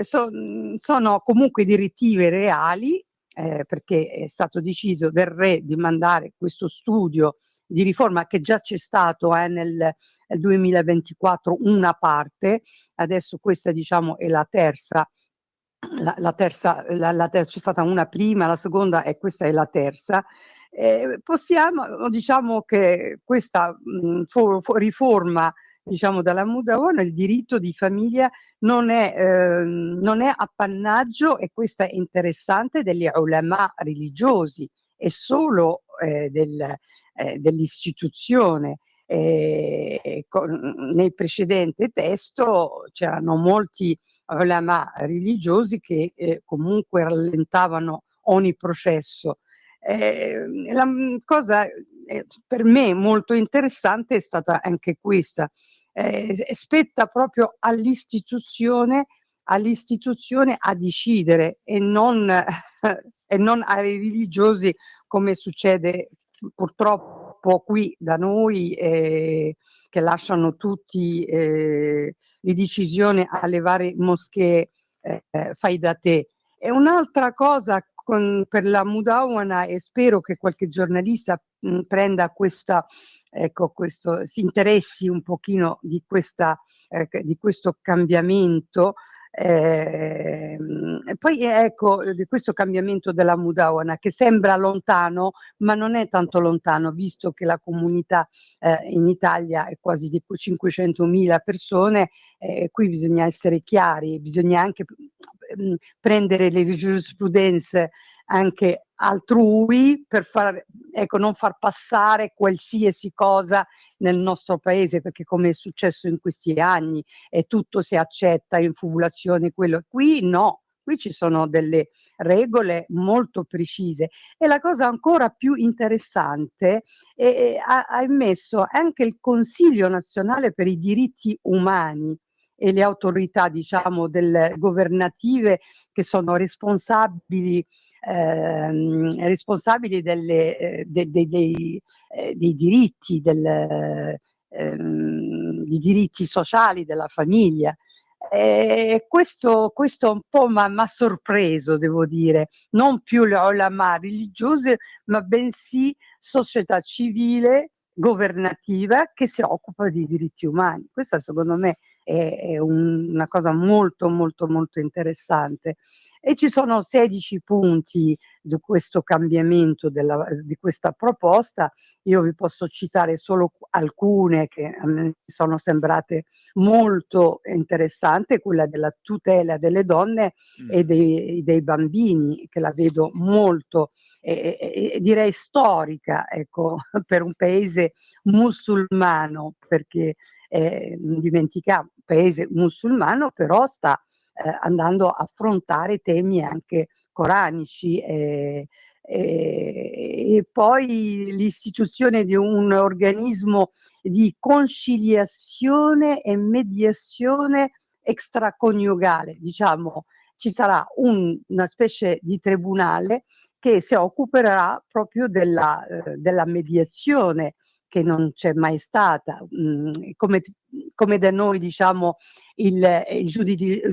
S6: Sono comunque direttive reali, perché è stato deciso del re di mandare questo studio di riforma, che già c'è stato nel 2024 una parte, adesso questa, diciamo, è la terza. C'è stata una prima, la seconda, e questa è la terza. Diciamo che questa riforma, diciamo, dalla Mudawana, il diritto di famiglia non è appannaggio, e questo è interessante, degli ulama religiosi, è solo dell'istituzione. Nel precedente testo c'erano molti ulama religiosi che comunque rallentavano ogni processo. La cosa per me molto interessante è stata anche questa. Spetta proprio all'istituzione a decidere e non, e non ai religiosi, come succede purtroppo qui da noi, che lasciano tutti le decisioni alle varie moschee fai da te. E un'altra cosa per la Mudawana, e spero che qualche giornalista prenda questa, ecco, si interessi un pochino di questo cambiamento. E poi ecco, di questo cambiamento della Mudawana, che sembra lontano, ma non è tanto lontano, visto che la comunità in Italia è quasi di 500.000 persone. Qui bisogna essere chiari, bisogna anche prendere le giurisprudenze anche altrui per non far passare qualsiasi cosa nel nostro paese, perché come è successo in questi anni tutto si accetta, infibulazione, quello. Qui no, qui ci sono delle regole molto precise. E la cosa ancora più interessante ha immesso anche il Consiglio nazionale per i diritti umani e le autorità, diciamo, governative, che sono responsabili dei diritti, di diritti sociali della famiglia. Questo un po' mi ha sorpreso, devo dire, non più le ulama religiose, ma bensì società civile governativa che si occupa di diritti umani. Questa secondo me è una cosa molto molto molto interessante. E ci sono 16 punti di questo cambiamento di questa proposta. Io vi posso citare solo alcune che a me sono sembrate molto interessanti, quella della tutela delle donne e dei bambini, che la vedo molto direi storica, ecco, per un paese musulmano, perché non dimentichiamo, paese musulmano, però sta andando a affrontare temi anche coranici, e poi l'istituzione di un organismo di conciliazione e mediazione extraconiugale, diciamo. Ci sarà una specie di tribunale che si occuperà proprio della mediazione, che non c'è mai stata, come da noi, diciamo, il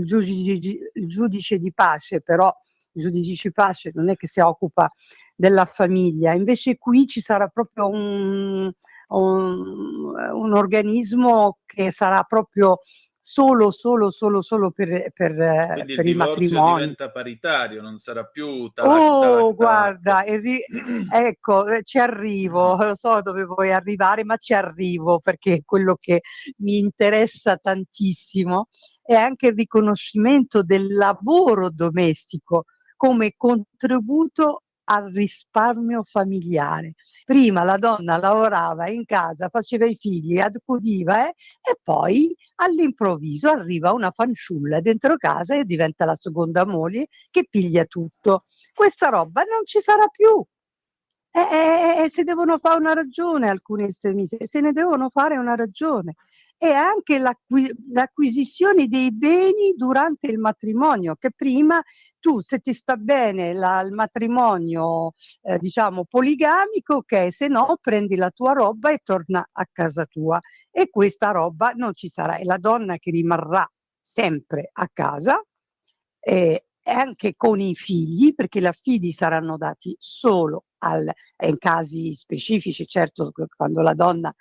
S6: giudice di pace, però il giudice di pace non è che si occupa della famiglia. Invece qui ci sarà proprio un organismo che sarà proprio solo per
S5: Quindi il
S6: i
S5: divorzio
S6: matrimoni.
S5: diventa paritario, non sarà più talak,
S6: Oh,
S5: talak, talak.
S6: guarda, ecco, ci arrivo, lo so dove vuoi arrivare, ma ci arrivo, perché quello che mi interessa tantissimo è anche il riconoscimento del lavoro domestico come contributo al risparmio familiare. Prima la donna lavorava in casa, faceva i figli, accudiva, e poi all'improvviso arriva una fanciulla dentro casa e diventa la seconda moglie che piglia tutto. Questa roba non ci sarà più. Se devono fare una ragione alcuni estremisti, se ne devono fare una ragione. E anche l'acquisizione dei beni durante il matrimonio, che prima tu, se ti sta bene il matrimonio diciamo poligamico, ok, se no prendi la tua roba e torna a casa tua, e questa roba non ci sarà, e la donna che rimarrà sempre a casa, anche con i figli, perché i figli saranno dati solo in casi specifici, certo, quando la donna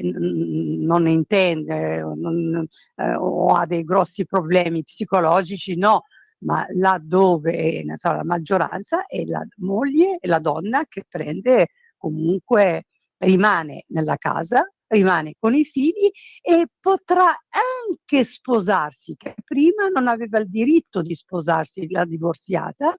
S6: non intende o ha dei grossi problemi psicologici, no, ma laddove la maggioranza è la moglie e la donna che prende, comunque rimane nella casa, rimane con i figli e potrà anche sposarsi, che prima non aveva il diritto di sposarsi, la divorziata,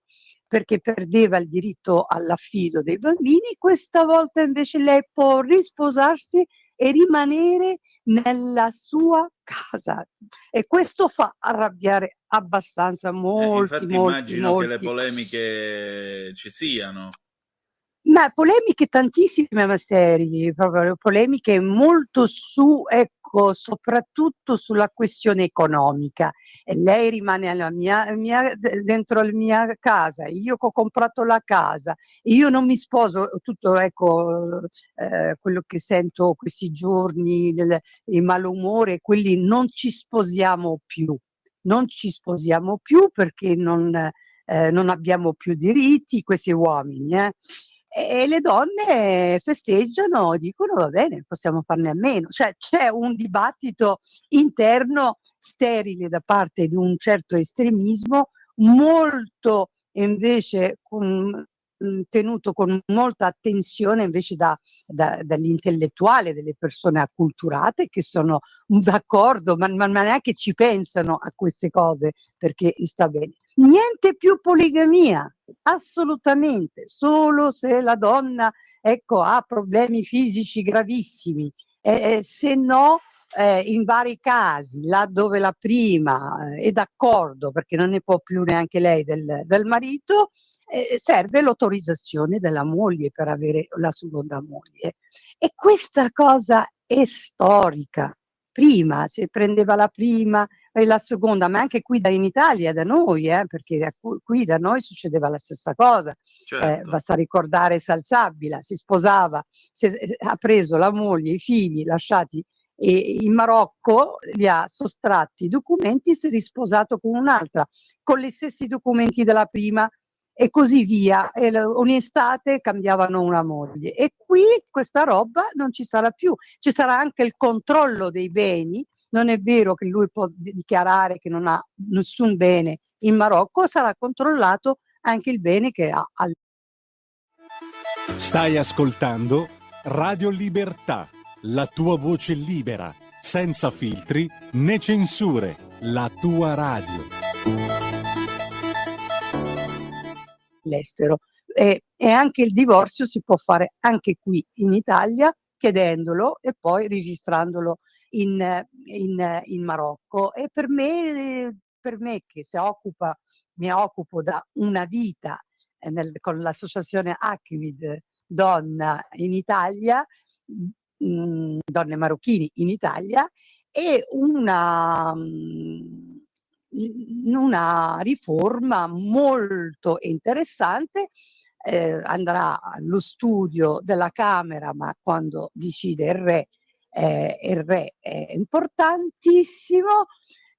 S6: perché perdeva il diritto all'affido dei bambini. Questa volta invece lei può risposarsi e rimanere nella sua casa, e questo fa arrabbiare abbastanza molti,
S5: infatti
S6: molti,
S5: immagino che le
S6: molti.
S5: polemiche ci siano.
S6: Ma polemiche tantissime, Masteri, proprio polemiche molto su, ecco, soprattutto sulla questione economica. E lei rimane alla dentro la mia casa, io che ho comprato la casa, io non mi sposo, tutto, ecco, quello che sento questi giorni, il malumore, quelli non ci sposiamo più. Non ci sposiamo più perché non abbiamo più diritti, questi uomini, e le donne festeggiano, dicono va bene, possiamo farne a meno. Cioè c'è un dibattito interno sterile da parte di un certo estremismo, molto invece tenuto con molta attenzione invece dall'intellettuale, delle persone acculturate che sono d'accordo, ma neanche ci pensano a queste cose perché sta bene. Niente più poligamia, assolutamente, solo se la donna, ecco, ha problemi fisici gravissimi, se no, in vari casi, là dove la prima è d'accordo, perché non ne può più neanche lei del marito, serve l'autorizzazione della moglie per avere la seconda moglie. E questa cosa è storica. Prima si prendeva la prima e la seconda, ma anche qui in Italia, da noi, perché qui da noi succedeva la stessa cosa.
S5: Certo.
S6: Basta ricordare Salsabila, si sposava, ha preso la moglie, i figli lasciati in Marocco, li ha sottratti i documenti, si è risposato con un'altra, con gli stessi documenti della prima, e così via, e ogni estate cambiavano una moglie. E qui questa roba non ci sarà più, ci sarà anche il controllo dei beni. Non è vero che lui può dichiarare che non ha nessun bene in Marocco, sarà controllato anche il bene che ha.
S1: Stai ascoltando Radio Libertà, la tua voce libera, senza filtri né censure, la tua radio.
S6: L'estero, e anche il divorzio si può fare anche qui in Italia, chiedendolo e poi registrandolo in Marocco. E per me che mi occupo da una vita con l'associazione ACMID Donna in Italia, donne marocchine in Italia, è una riforma molto interessante. Andrà allo studio della Camera, ma quando decide il re è importantissimo,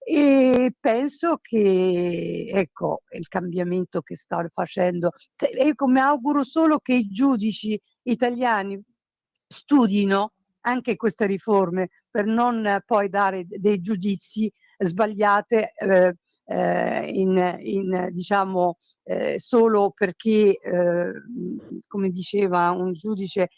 S6: e penso che, ecco, il cambiamento che sta facendo, ecco, mi auguro solo che i giudici italiani studino anche queste riforme per non poi dare dei giudizi sbagliate, diciamo, solo perché, come diceva un giudice,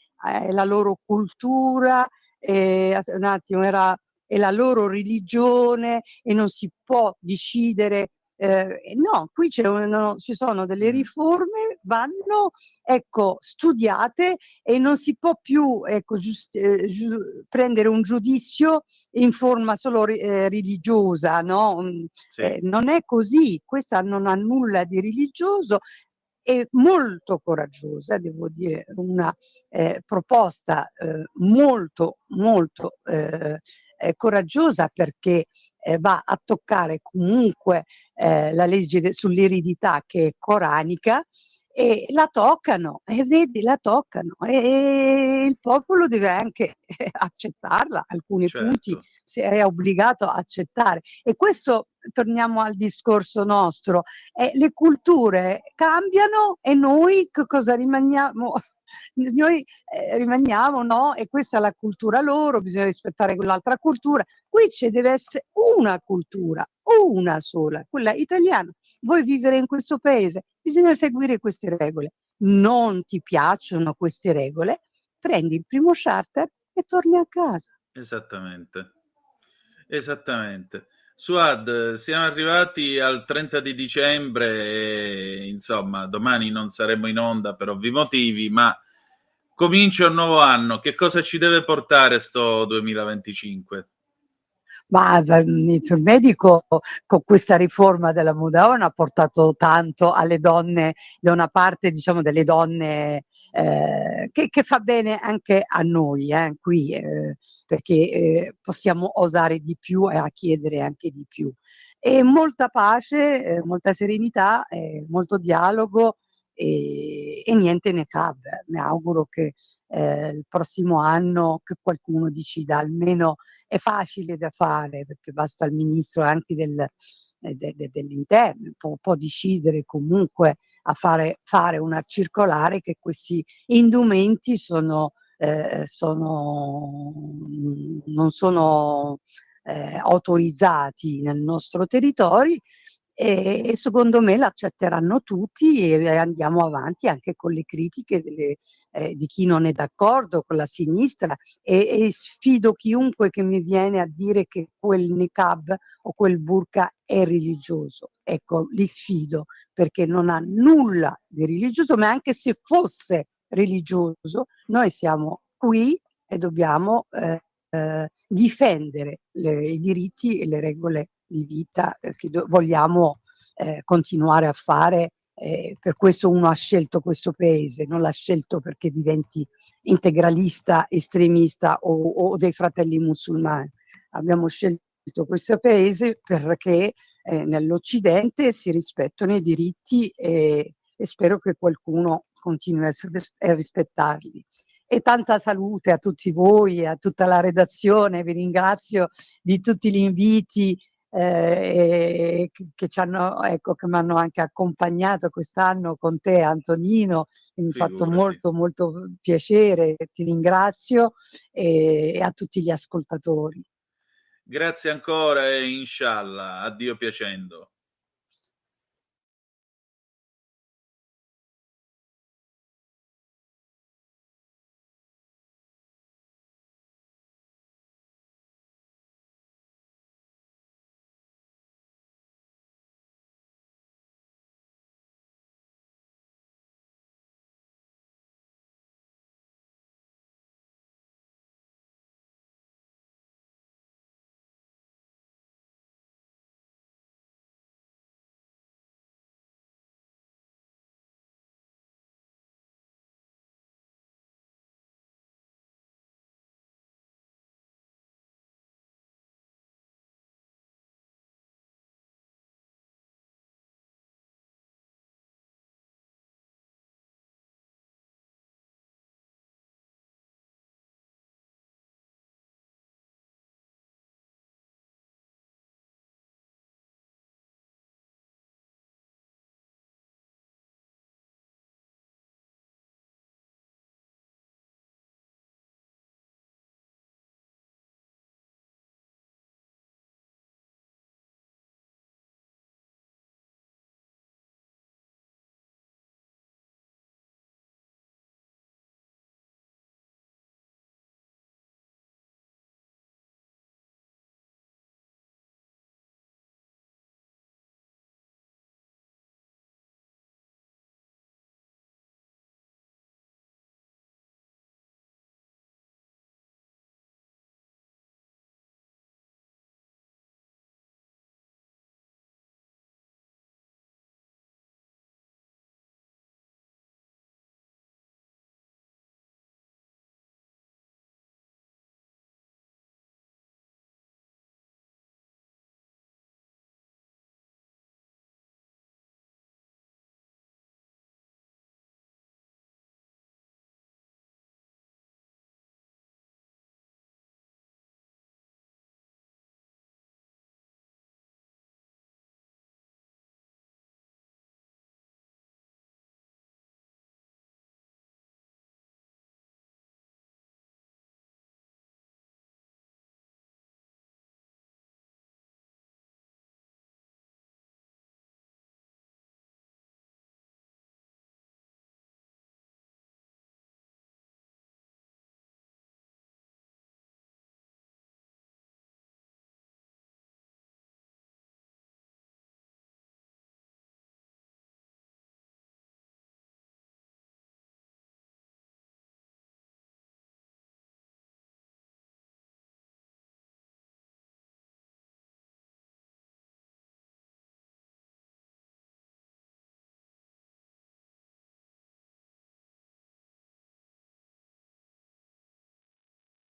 S6: la loro cultura, un attimo, è la loro religione e non si può decidere. No, qui ci sono delle riforme, vanno, ecco, studiate, e non si può più, ecco, prendere un giudizio in forma solo religiosa, no?
S5: Sì.
S6: Non è così, questa non ha nulla di religioso. È molto coraggiosa, devo dire, una proposta molto, molto coraggiosa, perché va a toccare comunque la legge sull'eredità, che è coranica, e la toccano, e vedi, la toccano, e il popolo deve anche accettarla, alcuni punti si è obbligato a accettare. E questo, torniamo al discorso nostro, le culture cambiano e noi che cosa rimaniamo? Noi rimaniamo, no? E questa è la cultura loro, bisogna rispettare quell'altra cultura. Qui ci deve essere una cultura, una sola, quella italiana. Vuoi vivere in questo paese? Bisogna seguire queste regole. Non ti piacciono queste regole? Prendi il primo charter e torni a casa.
S5: Esattamente. Suad, siamo arrivati al 30 di dicembre e insomma domani non saremo in onda per ovvi motivi, ma comincia un nuovo anno, che cosa ci deve portare sto 2025?
S6: Ma per me dico, con questa riforma della Madonna ha portato tanto alle donne, da una parte diciamo delle donne, che fa bene anche a noi, qui, perché possiamo osare di più e a chiedere anche di più. E molta pace, molta serenità, molto dialogo e niente ne cade. Mi auguro che il prossimo anno che qualcuno decida almeno. È facile da fare perché basta il ministro anche dell'interno, può decidere comunque a fare una circolare che questi indumenti non sono autorizzati nel nostro territorio e secondo me l'accetteranno tutti e andiamo avanti anche con le critiche di chi non è d'accordo con la sinistra e sfido chiunque che mi viene a dire che quel niqab o quel burqa è religioso. Ecco, li sfido perché non ha nulla di religioso, ma anche se fosse religioso, noi siamo qui e dobbiamo difendere i diritti e le regole di vita che vogliamo continuare a fare. Per questo uno ha scelto questo paese, non l'ha scelto perché diventi integralista, estremista o dei fratelli musulmani. Abbiamo scelto questo paese perché nell'Occidente si rispettano i diritti e spero che qualcuno continui a rispettarli. E tanta salute a tutti voi e a tutta la redazione, vi ringrazio di tutti gli inviti che ci hanno, ecco, che mi hanno anche accompagnato quest'anno con te Antonino, mi ha fatto
S5: Figurati.
S6: molto piacere, ti ringrazio e a tutti gli ascoltatori.
S5: Grazie ancora e inshallah, a Dio piacendo.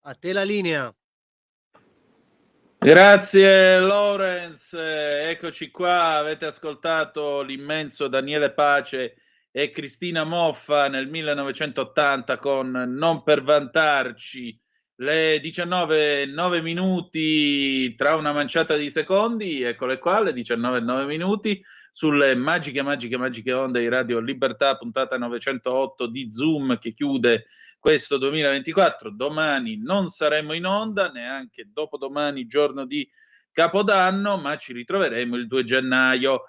S7: A te la linea.
S5: Grazie Lorenz, eccoci qua, avete ascoltato l'immenso Daniele Pace e Cristina Moffa nel 1980 con Non per vantarci, le 19:09 minuti tra una manciata di secondi, eccole qua, le 19:09 minuti sulle magiche onde di Radio Libertà, puntata 908 di Zoom che chiude questo 2024. Domani non saremo in onda, neanche dopodomani, giorno di Capodanno, ma ci ritroveremo il 2 gennaio.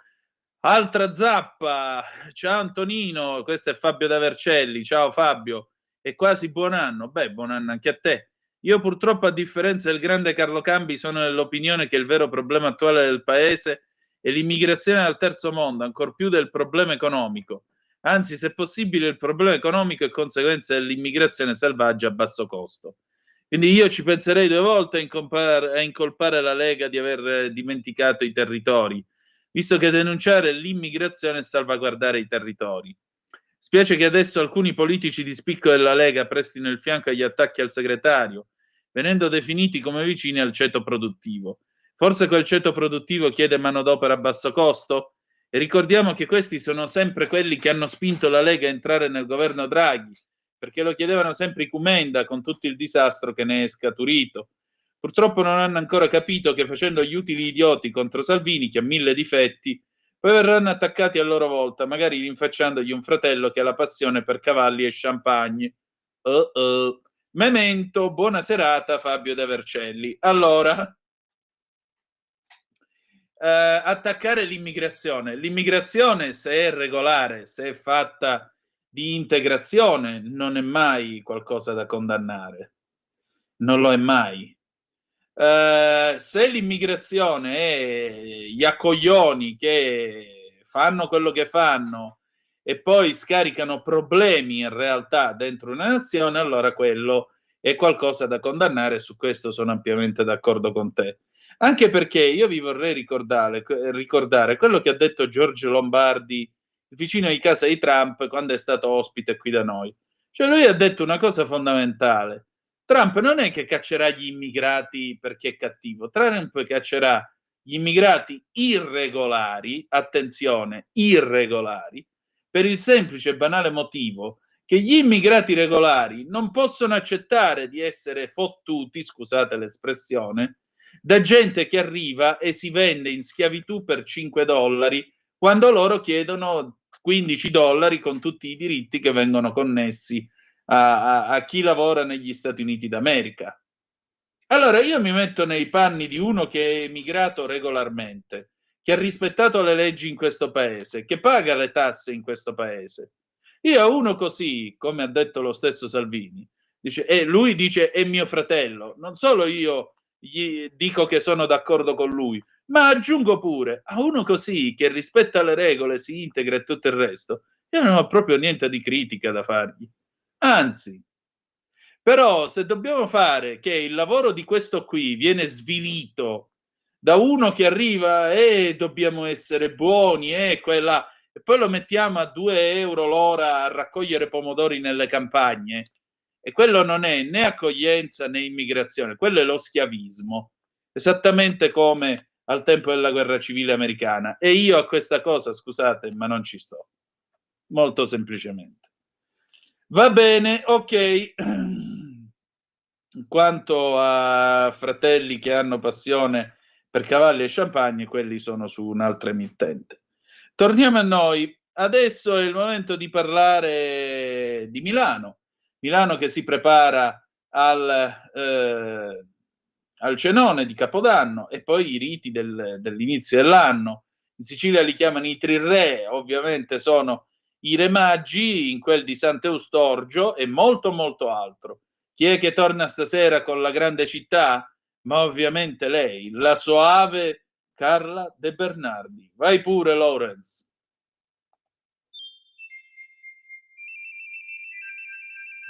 S5: Altra zappa, ciao Antonino, questo è Fabio da Vercelli, ciao Fabio, è quasi buon anno, beh buon anno anche a te. Io purtroppo, a differenza del grande Carlo Cambi, sono dell'opinione che il vero problema attuale del paese è l'immigrazione dal terzo mondo, ancor più del problema economico. Anzi, se possibile, il problema economico è conseguenza dell'immigrazione selvaggia a basso costo. Quindi io ci penserei 2 volte a incolpare la Lega di aver dimenticato i territori, visto che denunciare l'immigrazione è salvaguardare i territori. Spiace che adesso alcuni politici di spicco della Lega prestino il fianco agli attacchi al segretario, venendo definiti come vicini al ceto produttivo. Forse quel ceto produttivo chiede manodopera a basso costo? E ricordiamo che questi sono sempre quelli che hanno spinto la Lega a entrare nel governo Draghi, perché lo chiedevano sempre i Comenda, con tutto il disastro che ne è scaturito. Purtroppo non hanno ancora capito che facendo gli utili idioti contro Salvini, che ha 1000 difetti, poi verranno attaccati a loro volta, magari rinfacciandogli un fratello che ha la passione per cavalli e champagne. Memento, buona serata Fabio da Vercelli. Allora, attaccare l'immigrazione. L'immigrazione, se è regolare, se è fatta di integrazione, non è mai qualcosa da condannare. Non lo è mai. Se l'immigrazione è gli accoglioni che fanno quello che fanno e poi scaricano problemi in realtà dentro una nazione, allora quello è qualcosa da condannare. Su questo sono ampiamente d'accordo con te. Anche perché io vi vorrei ricordare quello che ha detto Giorgio Lombardi, vicino di casa di Trump, quando è stato ospite qui da noi. Cioè lui ha detto una cosa fondamentale. Trump non è che caccerà gli immigrati perché è cattivo, Trump caccerà gli immigrati irregolari, attenzione, irregolari, per il semplice e banale motivo che gli immigrati regolari non possono accettare di essere fottuti, scusate l'espressione, da gente che arriva e si vende in schiavitù per $5 quando loro chiedono $15 con tutti i diritti che vengono connessi a chi lavora negli Stati Uniti d'America. Allora io mi metto nei panni di uno che è emigrato regolarmente, che ha rispettato le leggi in questo paese, che paga le tasse in questo paese. Io a uno così, come ha detto lo stesso Salvini, lui dice è mio fratello, non solo io gli dico che sono d'accordo con lui, ma aggiungo pure, a uno così che rispetta le regole, si integra e tutto il resto, io non ho proprio niente di critica da fargli. Anzi, però se dobbiamo fare che il lavoro di questo qui viene svilito da uno che arriva e dobbiamo essere buoni e quella, e poi lo mettiamo a €2 l'ora a raccogliere pomodori nelle campagne, e quello non è né accoglienza né immigrazione, quello è lo schiavismo, esattamente come al tempo della guerra civile americana. E io a questa cosa, scusate, ma non ci sto, molto semplicemente. Va bene, ok. Quanto a fratelli che hanno passione per cavalli e champagne, quelli sono su un'altra emittente. Torniamo a noi. Adesso è il momento di parlare di Milano. Milano che si prepara al cenone di Capodanno e poi i riti dell'inizio dell'anno. In Sicilia li chiamano i Trirre, ovviamente sono i Re Magi, in quel di Sant'Eustorgio e molto molto altro. Chi è che torna stasera con la grande città? Ma ovviamente lei, la soave Carla De Bernardi. Vai pure, Lorenz.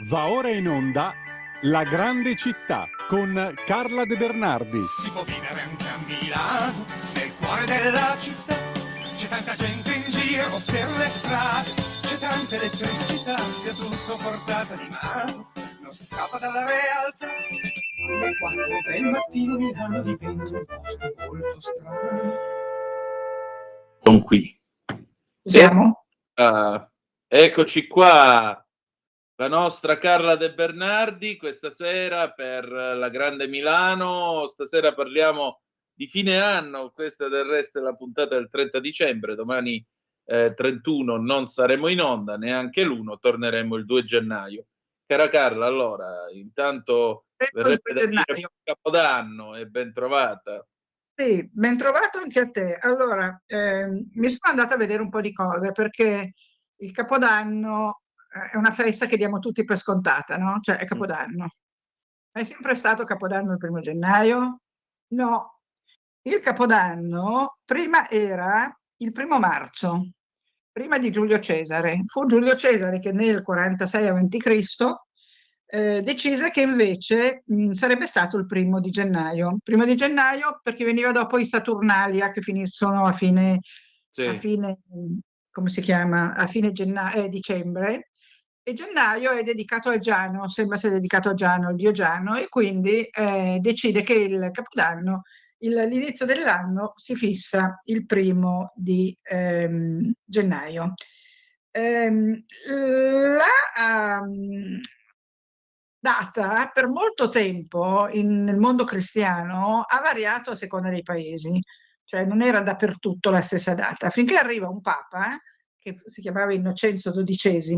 S1: Va ora in onda La grande città con Carla De Bernardi.
S8: Si può vivere anche a Milano, nel cuore della città. C'è tanta gente in giro per le strade, c'è tanta elettricità, sia tutto portata di mano. Non si scappa dalla realtà. Alle 4 del mattino Milano diventa un posto molto strano.
S3: Sono qui.
S7: Siamo?
S3: Eccoci qua, la nostra Carla De Bernardi questa sera per la Grande Milano. Stasera parliamo di fine anno, questa del resto è la puntata del 30 dicembre, domani 31 non saremo in onda, neanche l'1, torneremo il 2 gennaio. Cara Carla, allora, intanto verrebbe da dire Capodanno e ben trovata.
S7: Sì, ben trovato anche a te. Allora, mi sono andata a vedere un po' di cose perché il Capodanno è una festa che diamo tutti per scontata, no? Cioè è Capodanno. È sempre stato Capodanno il 1° gennaio? No, il Capodanno prima era il 1° marzo, prima di Giulio Cesare. Fu Giulio Cesare che nel 46 a.C. Decise che invece sarebbe stato il 1° di gennaio. 1° di gennaio perché veniva dopo i Saturnalia che finiscono a fine, come si chiama? A fine dicembre. E gennaio è dedicato a Giano, sembra sia dedicato a Giano, il dio Giano, e quindi decide che il Capodanno, l'inizio dell'anno, si fissa il 1° di gennaio. La data per molto tempo nel mondo cristiano ha variato a seconda dei paesi, cioè non era dappertutto la stessa data, finché arriva un papa che si chiamava Innocenzo XII,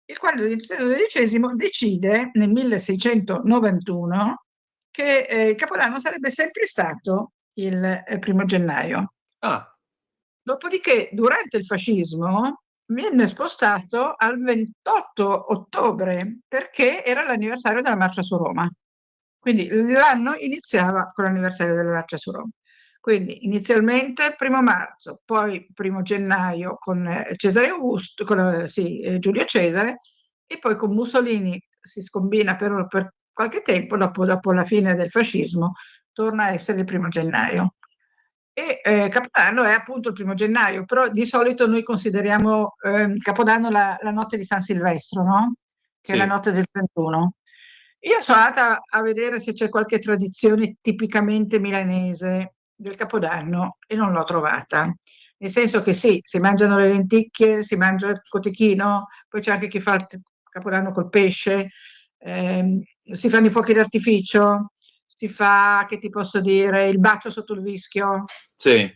S7: il quale Innocenzo XII decide nel 1691 che il Capodanno sarebbe sempre stato il 1° gennaio. Dopodiché, durante il fascismo, venne spostato al 28 ottobre perché era l'anniversario della marcia su Roma. Quindi l'anno iniziava con l'anniversario della marcia su Roma. Quindi inizialmente 1° marzo, poi 1° gennaio con Cesare Augusto, Giulio Cesare, e poi con Mussolini si scombina per qualche tempo, dopo la fine del fascismo, torna a essere il 1° gennaio. E Capodanno è appunto il 1° gennaio, però di solito noi consideriamo Capodanno la notte di San Silvestro, no? Che è la notte del 31. Io sono andata a vedere se c'è qualche tradizione tipicamente milanese del Capodanno e non l'ho trovata. Nel senso che sì, si mangiano le lenticchie, si mangia il cotechino, poi c'è anche chi fa il Capodanno col pesce, si fanno i fuochi d'artificio, si fa, che ti posso dire, il bacio sotto il vischio.
S3: Sì.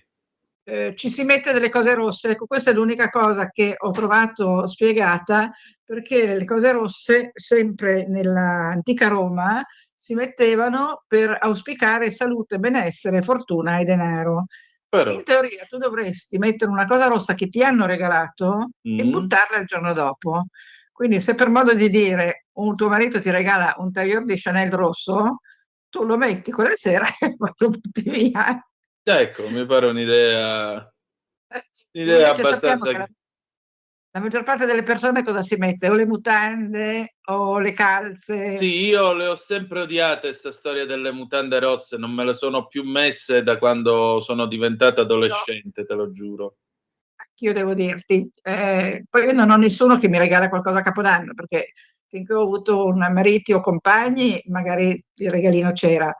S7: Ci si mette delle cose rosse, ecco, questa è l'unica cosa che ho trovato spiegata, perché le cose rosse, sempre nell'antica Roma, si mettevano per auspicare salute, benessere, fortuna e denaro. In teoria tu dovresti mettere una cosa rossa che ti hanno regalato e buttarla il giorno dopo. Quindi se per modo di dire un tuo marito ti regala un tailleur di Chanel rosso, tu lo metti quella sera e poi lo butti via.
S3: Ecco, mi pare un'idea abbastanza...
S7: La maggior parte delle persone cosa si mette? O le mutande o le calze?
S3: Sì, io le ho sempre odiate sta storia delle mutande rosse, non me le sono più messe da quando sono diventata adolescente, te lo giuro.
S7: Io devo dirti, poi io non ho nessuno che mi regala qualcosa a Capodanno, perché finché ho avuto mariti o compagni, magari il regalino c'era.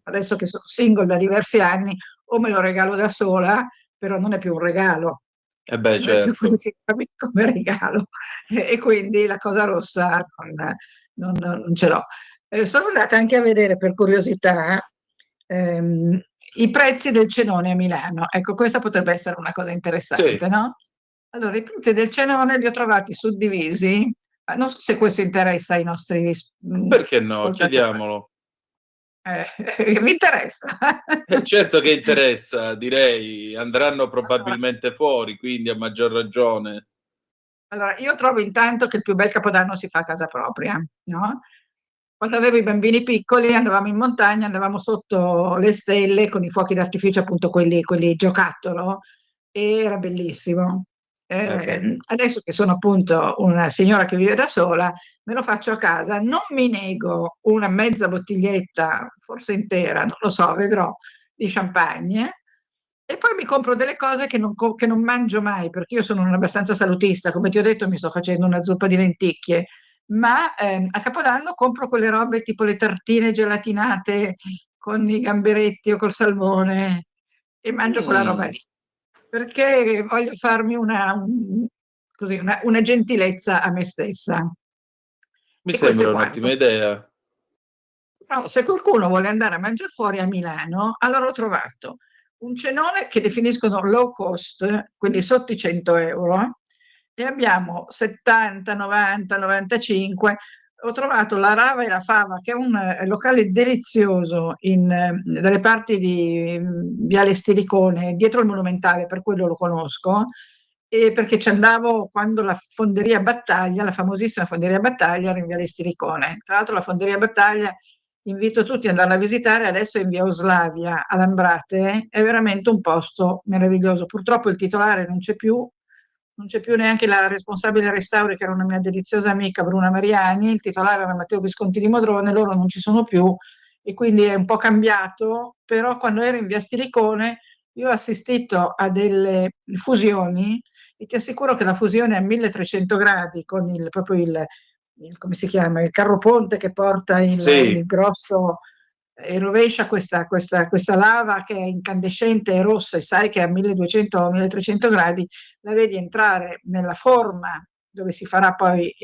S7: Adesso che sono single da diversi anni, o me lo regalo da sola, però non è più un regalo.
S3: Non
S7: è più come regalo. E quindi la cosa rossa non ce l'ho. Sono andata anche a vedere per curiosità i prezzi del cenone a Milano. Ecco, questa potrebbe essere una cosa interessante, no? Allora, i prezzi del cenone li ho trovati suddivisi, ma non so se questo interessa ai nostri
S3: Perché no? Chiediamolo.
S7: Mi interessa.
S3: Certo che interessa, direi. Andranno probabilmente fuori, quindi a maggior ragione.
S7: Allora, io trovo intanto che il più bel Capodanno si fa a casa propria, no? Quando avevo i bambini piccoli andavamo in montagna, andavamo sotto le stelle con i fuochi d'artificio, appunto quelli giocattolo, e era bellissimo. Adesso che sono appunto una signora che vive da sola, me lo faccio a casa, non mi nego una mezza bottiglietta, forse intera, non lo so, vedrò, di champagne, e poi mi compro delle cose che non mangio mai, perché io sono abbastanza salutista, come ti ho detto mi sto facendo una zuppa di lenticchie, ma a Capodanno compro quelle robe tipo le tartine gelatinate con i gamberetti o col salmone e mangio quella roba lì, perché voglio farmi così, una gentilezza a me stessa.
S3: Mi
S7: E questo
S3: sembra
S7: è
S3: un'ottima
S7: quanto.
S3: idea.
S7: Però se qualcuno vuole andare a mangiare fuori a Milano, allora ho trovato un cenone che definiscono low cost, quindi sotto i 100 euro, e abbiamo 70, 90, 95. Ho trovato la Rava e la Fava, che è un locale delizioso dalle parti di Viale Stilicone, dietro il Monumentale, per quello lo conosco, e perché ci andavo quando la Fonderia Battaglia, la famosissima Fonderia Battaglia, era in Viale Stilicone. Tra l'altro la Fonderia Battaglia, invito tutti ad andarla a visitare, adesso è in via Oslavia, a Lambrate, è veramente un posto meraviglioso. Purtroppo il titolare non c'è più, non c'è più neanche la responsabile restauri, che era una mia deliziosa amica, Bruna Mariani, il titolare era Matteo Visconti di Modrone, loro non ci sono più e quindi è un po' cambiato, però quando ero in via Stilicone io ho assistito a delle fusioni e ti assicuro che la fusione a 1300 gradi con come si chiama, il carro ponte che porta
S3: Sì,
S7: il grosso e rovescia questa lava che è incandescente e rossa e sai che a 1200 o 1300 gradi la vedi entrare nella forma dove si farà poi,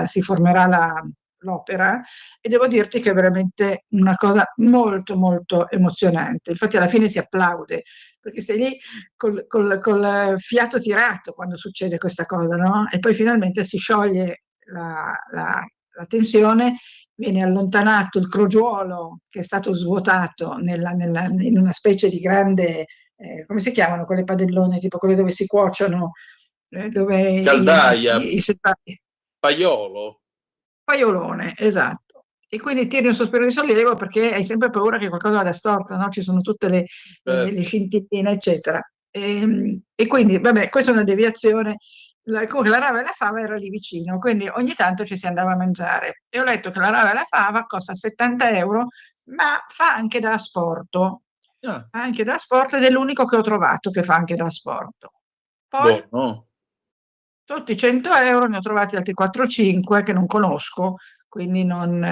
S7: si formerà l'opera, e devo dirti che è veramente una cosa molto molto emozionante. Infatti alla fine si applaude, perché sei lì col fiato tirato quando succede questa cosa, no? E poi finalmente si scioglie la tensione, viene allontanato il crogiuolo che è stato svuotato in una specie di grande, come si chiamano quelle padellone, tipo quelle dove si cuociono, dove
S3: caldaia,
S7: i separati.
S3: paiolo.
S7: Paiolone, esatto. E quindi tiri un sospiro di sollievo perché hai sempre paura che qualcosa vada storto, no? Ci sono tutte le
S3: Certo.
S7: scintilline, eccetera. E quindi, vabbè, questa è una deviazione. Comunque la rava e la fava era lì vicino, quindi ogni tanto ci si andava a mangiare. E ho letto che la rava e la fava costa 70 euro, ma fa anche da asporto.
S3: Ah,
S7: Fa anche da asporto ed è l'unico che ho trovato che fa anche da asporto. Poi
S3: buono.
S7: sotto i 100 euro ne ho trovati altri 4-5 che non conosco, quindi non,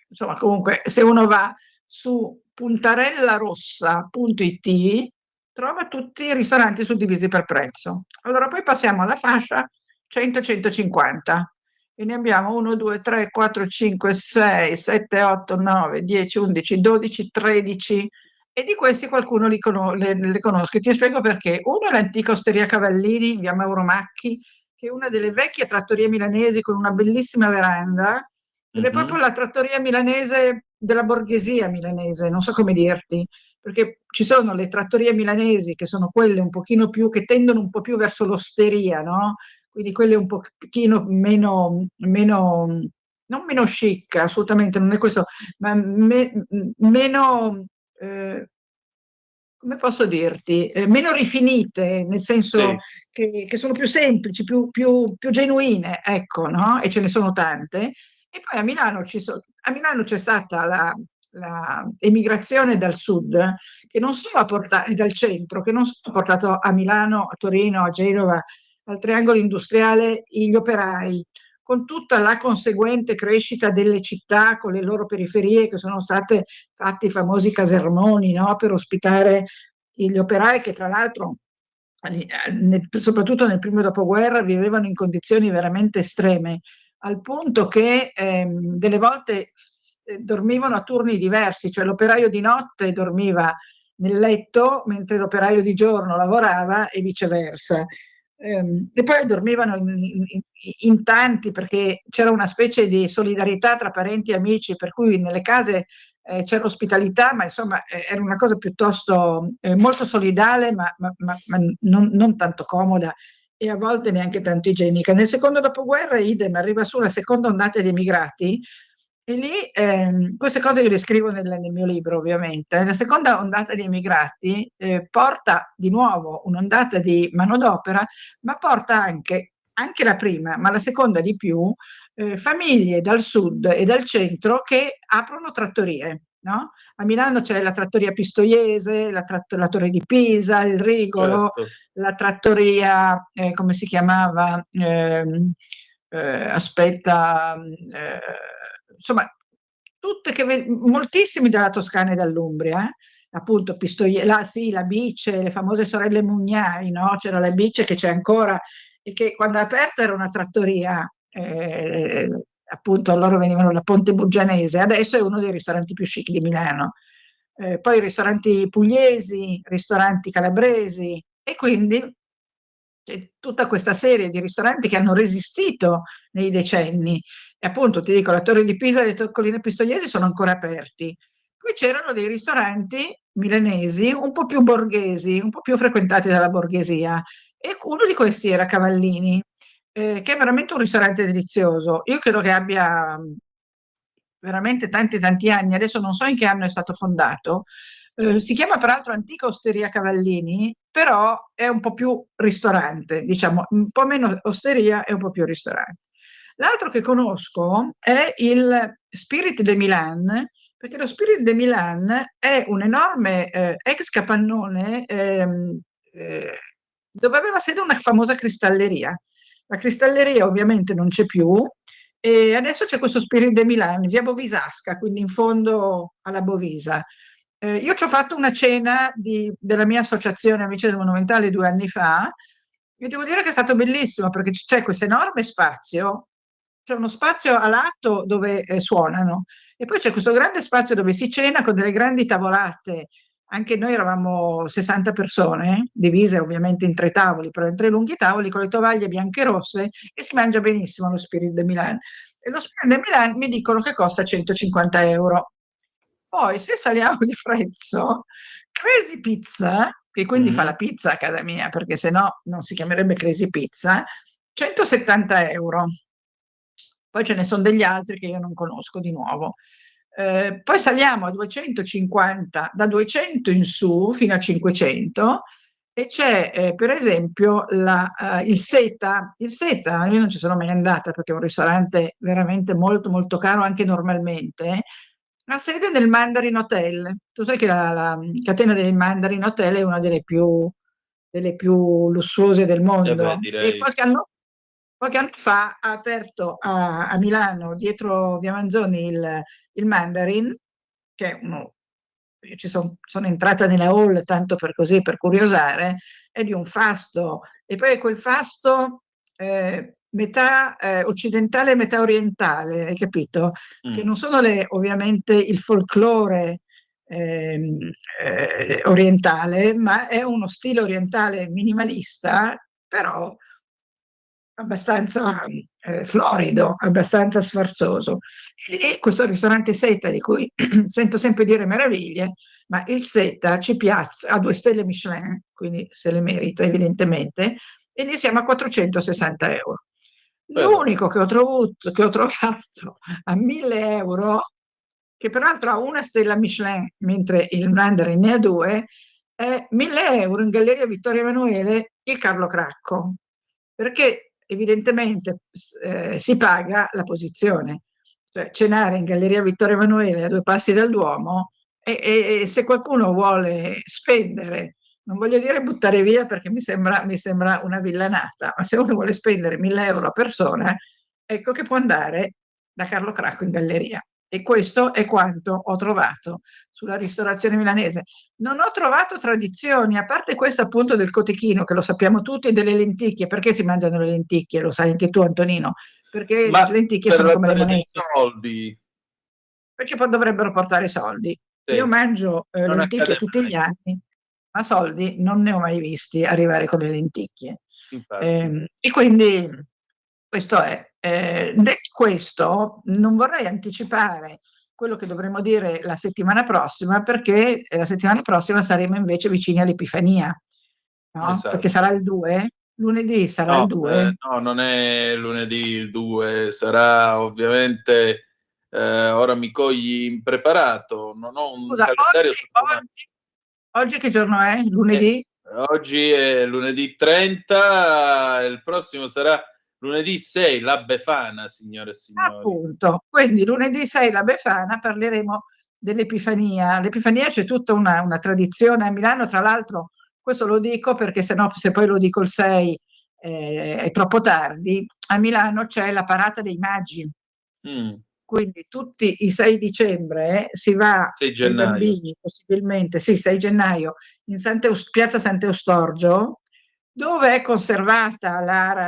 S7: insomma, comunque se uno va su puntarellarossa.it trova tutti i ristoranti suddivisi per prezzo. Allora poi passiamo alla fascia 100-150 e ne abbiamo 1, 2, 3, 4, 5, 6, 7, 8, 9, 10, 11, 12, 13 e di questi qualcuno le conosco. Ti spiego perché. Uno è l'antica Osteria Cavallini in via Mauro Macchi, che è una delle vecchie trattorie milanesi con una bellissima veranda, ed è proprio la trattoria milanese della borghesia milanese, non so come dirti, perché ci sono le trattorie milanesi che sono quelle un pochino più, che tendono un po' più verso l'osteria, no? Quindi quelle un pochino non meno chic, assolutamente non è questo, ma meno, come posso dirti, meno rifinite, nel senso
S3: Sì.
S7: che sono più semplici, più genuine, ecco, no? E ce ne sono tante. E poi a Milano, a Milano c'è stata la emigrazione dal sud, che non solo ha portato, dal centro, che non solo ha portato a Milano, a Torino, a Genova, al triangolo industriale, gli operai, con tutta la conseguente crescita delle città con le loro periferie che sono state fatti i famosi casermoni, no? Per ospitare gli operai che tra l'altro, soprattutto nel primo dopoguerra, vivevano in condizioni veramente estreme, al punto che delle volte dormivano a turni diversi, cioè l'operaio di notte dormiva nel letto mentre l'operaio di giorno lavorava e viceversa. E poi dormivano in tanti perché c'era una specie di solidarietà tra parenti e amici, per cui nelle case c'era ospitalità, ma insomma era una cosa piuttosto molto solidale, ma non tanto comoda e a volte neanche tanto igienica. Nel secondo dopoguerra, idem, arriva su la seconda ondata di emigrati e lì queste cose io le scrivo nel mio libro, ovviamente. La seconda ondata di emigrati porta di nuovo un'ondata di manodopera, ma porta anche la prima, ma la seconda di più, famiglie dal sud e dal centro che aprono trattorie. No? A Milano c'è la trattoria Pistoiese, la Torre di Pisa, il Rigolo,
S3: Certo.
S7: la trattoria, come si chiamava? aspetta, insomma, moltissimi dalla Toscana e dall'Umbria, appunto sì, la Bice, le famose sorelle Mugnai, no? C'era la Bice che c'è ancora e che quando ha aperto era una trattoria, appunto loro venivano da Ponte Buggianese, adesso è uno dei ristoranti più chic di Milano. Poi ristoranti pugliesi, ristoranti calabresi e quindi c'è tutta questa serie di ristoranti che hanno resistito nei decenni. E appunto ti dico, la Torre di Pisa e le Colline Pistoiesi sono ancora aperti. Poi c'erano dei ristoranti milanesi un po' più borghesi, un po' più frequentati dalla borghesia e uno di questi era Cavallini, che è veramente un ristorante delizioso. Io credo che abbia veramente tanti tanti anni, adesso non so in che anno è stato fondato, si chiama peraltro Antica Osteria Cavallini, però è un po' più ristorante, diciamo, un po' meno osteria e un po' più ristorante. L'altro che conosco è il Spirit de Milan, perché lo Spirit de Milan è un enorme ex capannone dove aveva sede una famosa cristalleria. La cristalleria ovviamente non c'è più, e adesso c'è questo Spirit de Milan, via Bovisasca, quindi in fondo alla Bovisa. Io ci ho fatto una cena della mia associazione Amici del Monumentale 2 anni fa e devo dire che è stato bellissimo perché c'è questo enorme spazio, c'è uno spazio a lato dove suonano e poi c'è questo grande spazio dove si cena con delle grandi tavolate. Anche noi eravamo 60 persone, divise ovviamente in 3 tavoli, però in 3 lunghi tavoli con le tovaglie bianche e rosse e si mangia benissimo lo Spirit de Milan. E lo Spirit de Milan mi dicono che costa 150 euro. Poi se saliamo di prezzo, Crazy Pizza, che quindi fa la pizza a casa mia, perché se no non si chiamerebbe Crazy Pizza, 170 euro. Poi ce ne sono degli altri che io non conosco di nuovo. Poi saliamo a 250, da 200 in su fino a 500 e c'è per esempio il Seta. Il Seta, io non ci sono mai andata perché è un ristorante veramente molto molto caro anche normalmente, ha sede nel Mandarin Hotel. Tu sai che la catena del Mandarin Hotel è una delle più lussuose del mondo. E qualche anno fa ha aperto a Milano, dietro Via Manzoni, il Mandarin, che è sono entrata nella hall tanto per così, per curiosare, è di un fasto, e poi è quel fasto metà occidentale e metà orientale, hai capito? Che non sono ovviamente il folklore orientale, ma è uno stile orientale minimalista, però abbastanza florido, abbastanza sfarzoso. E questo ristorante Seta, di cui sento sempre dire meraviglie, ma il Seta ci piazza, ha 2 stelle Michelin, quindi se le merita evidentemente, e ne siamo a 460 euro. L'unico che ho trovato a 1000 euro, che peraltro ha 1 stella Michelin, mentre il Mandarin ne ha 2, è 1000 euro in Galleria Vittorio Emanuele, il Carlo Cracco, perché evidentemente si paga la posizione, cioè cenare in Galleria Vittorio Emanuele a 2 passi dal Duomo e se qualcuno vuole spendere, non voglio dire buttare via perché mi sembra una villanata, ma se uno vuole spendere 1000 euro a persona, ecco che può andare da Carlo Cracco in galleria. E questo è quanto ho trovato sulla ristorazione milanese. Non ho trovato tradizioni, a parte questa appunto del cotechino, che lo sappiamo tutti, e delle lenticchie. Perché si mangiano le lenticchie? Lo sai anche tu, Antonino. Perché le lenticchie sono come le monete.
S5: Soldi.
S7: Perché poi dovrebbero portare soldi.
S5: Sì.
S7: Io mangio
S5: Non
S7: lenticchie
S5: accade
S7: tutti
S5: mai.
S7: gli anni, ma soldi non ne ho mai visti arrivare con le lenticchie. E quindi questo è. Detto questo, non vorrei anticipare quello che dovremmo dire la settimana prossima, perché la settimana prossima saremo invece vicini all'Epifania, no?
S5: Esatto.
S7: Perché sarà il 2, lunedì sarà il 2.
S5: No, non è lunedì il 2, sarà ovviamente, ora mi cogli impreparato, non ho un
S7: Scusa,
S5: calendario
S7: oggi che giorno è? Lunedì?
S5: Oggi è lunedì 30, il prossimo sarà lunedì 6, la Befana, signore e signori.
S7: Appunto, quindi lunedì 6 la Befana, parleremo dell'Epifania. L'Epifania c'è tutta una tradizione a Milano, tra l'altro questo lo dico perché se poi lo dico il 6 è troppo tardi, a Milano c'è la parata dei Maggi. Quindi tutti i 6 dicembre si va
S3: 6
S7: con i
S3: gennaio.
S7: bambini, possibilmente, sì, 6 gennaio, in piazza Sant'Eustorgio, dove è conservata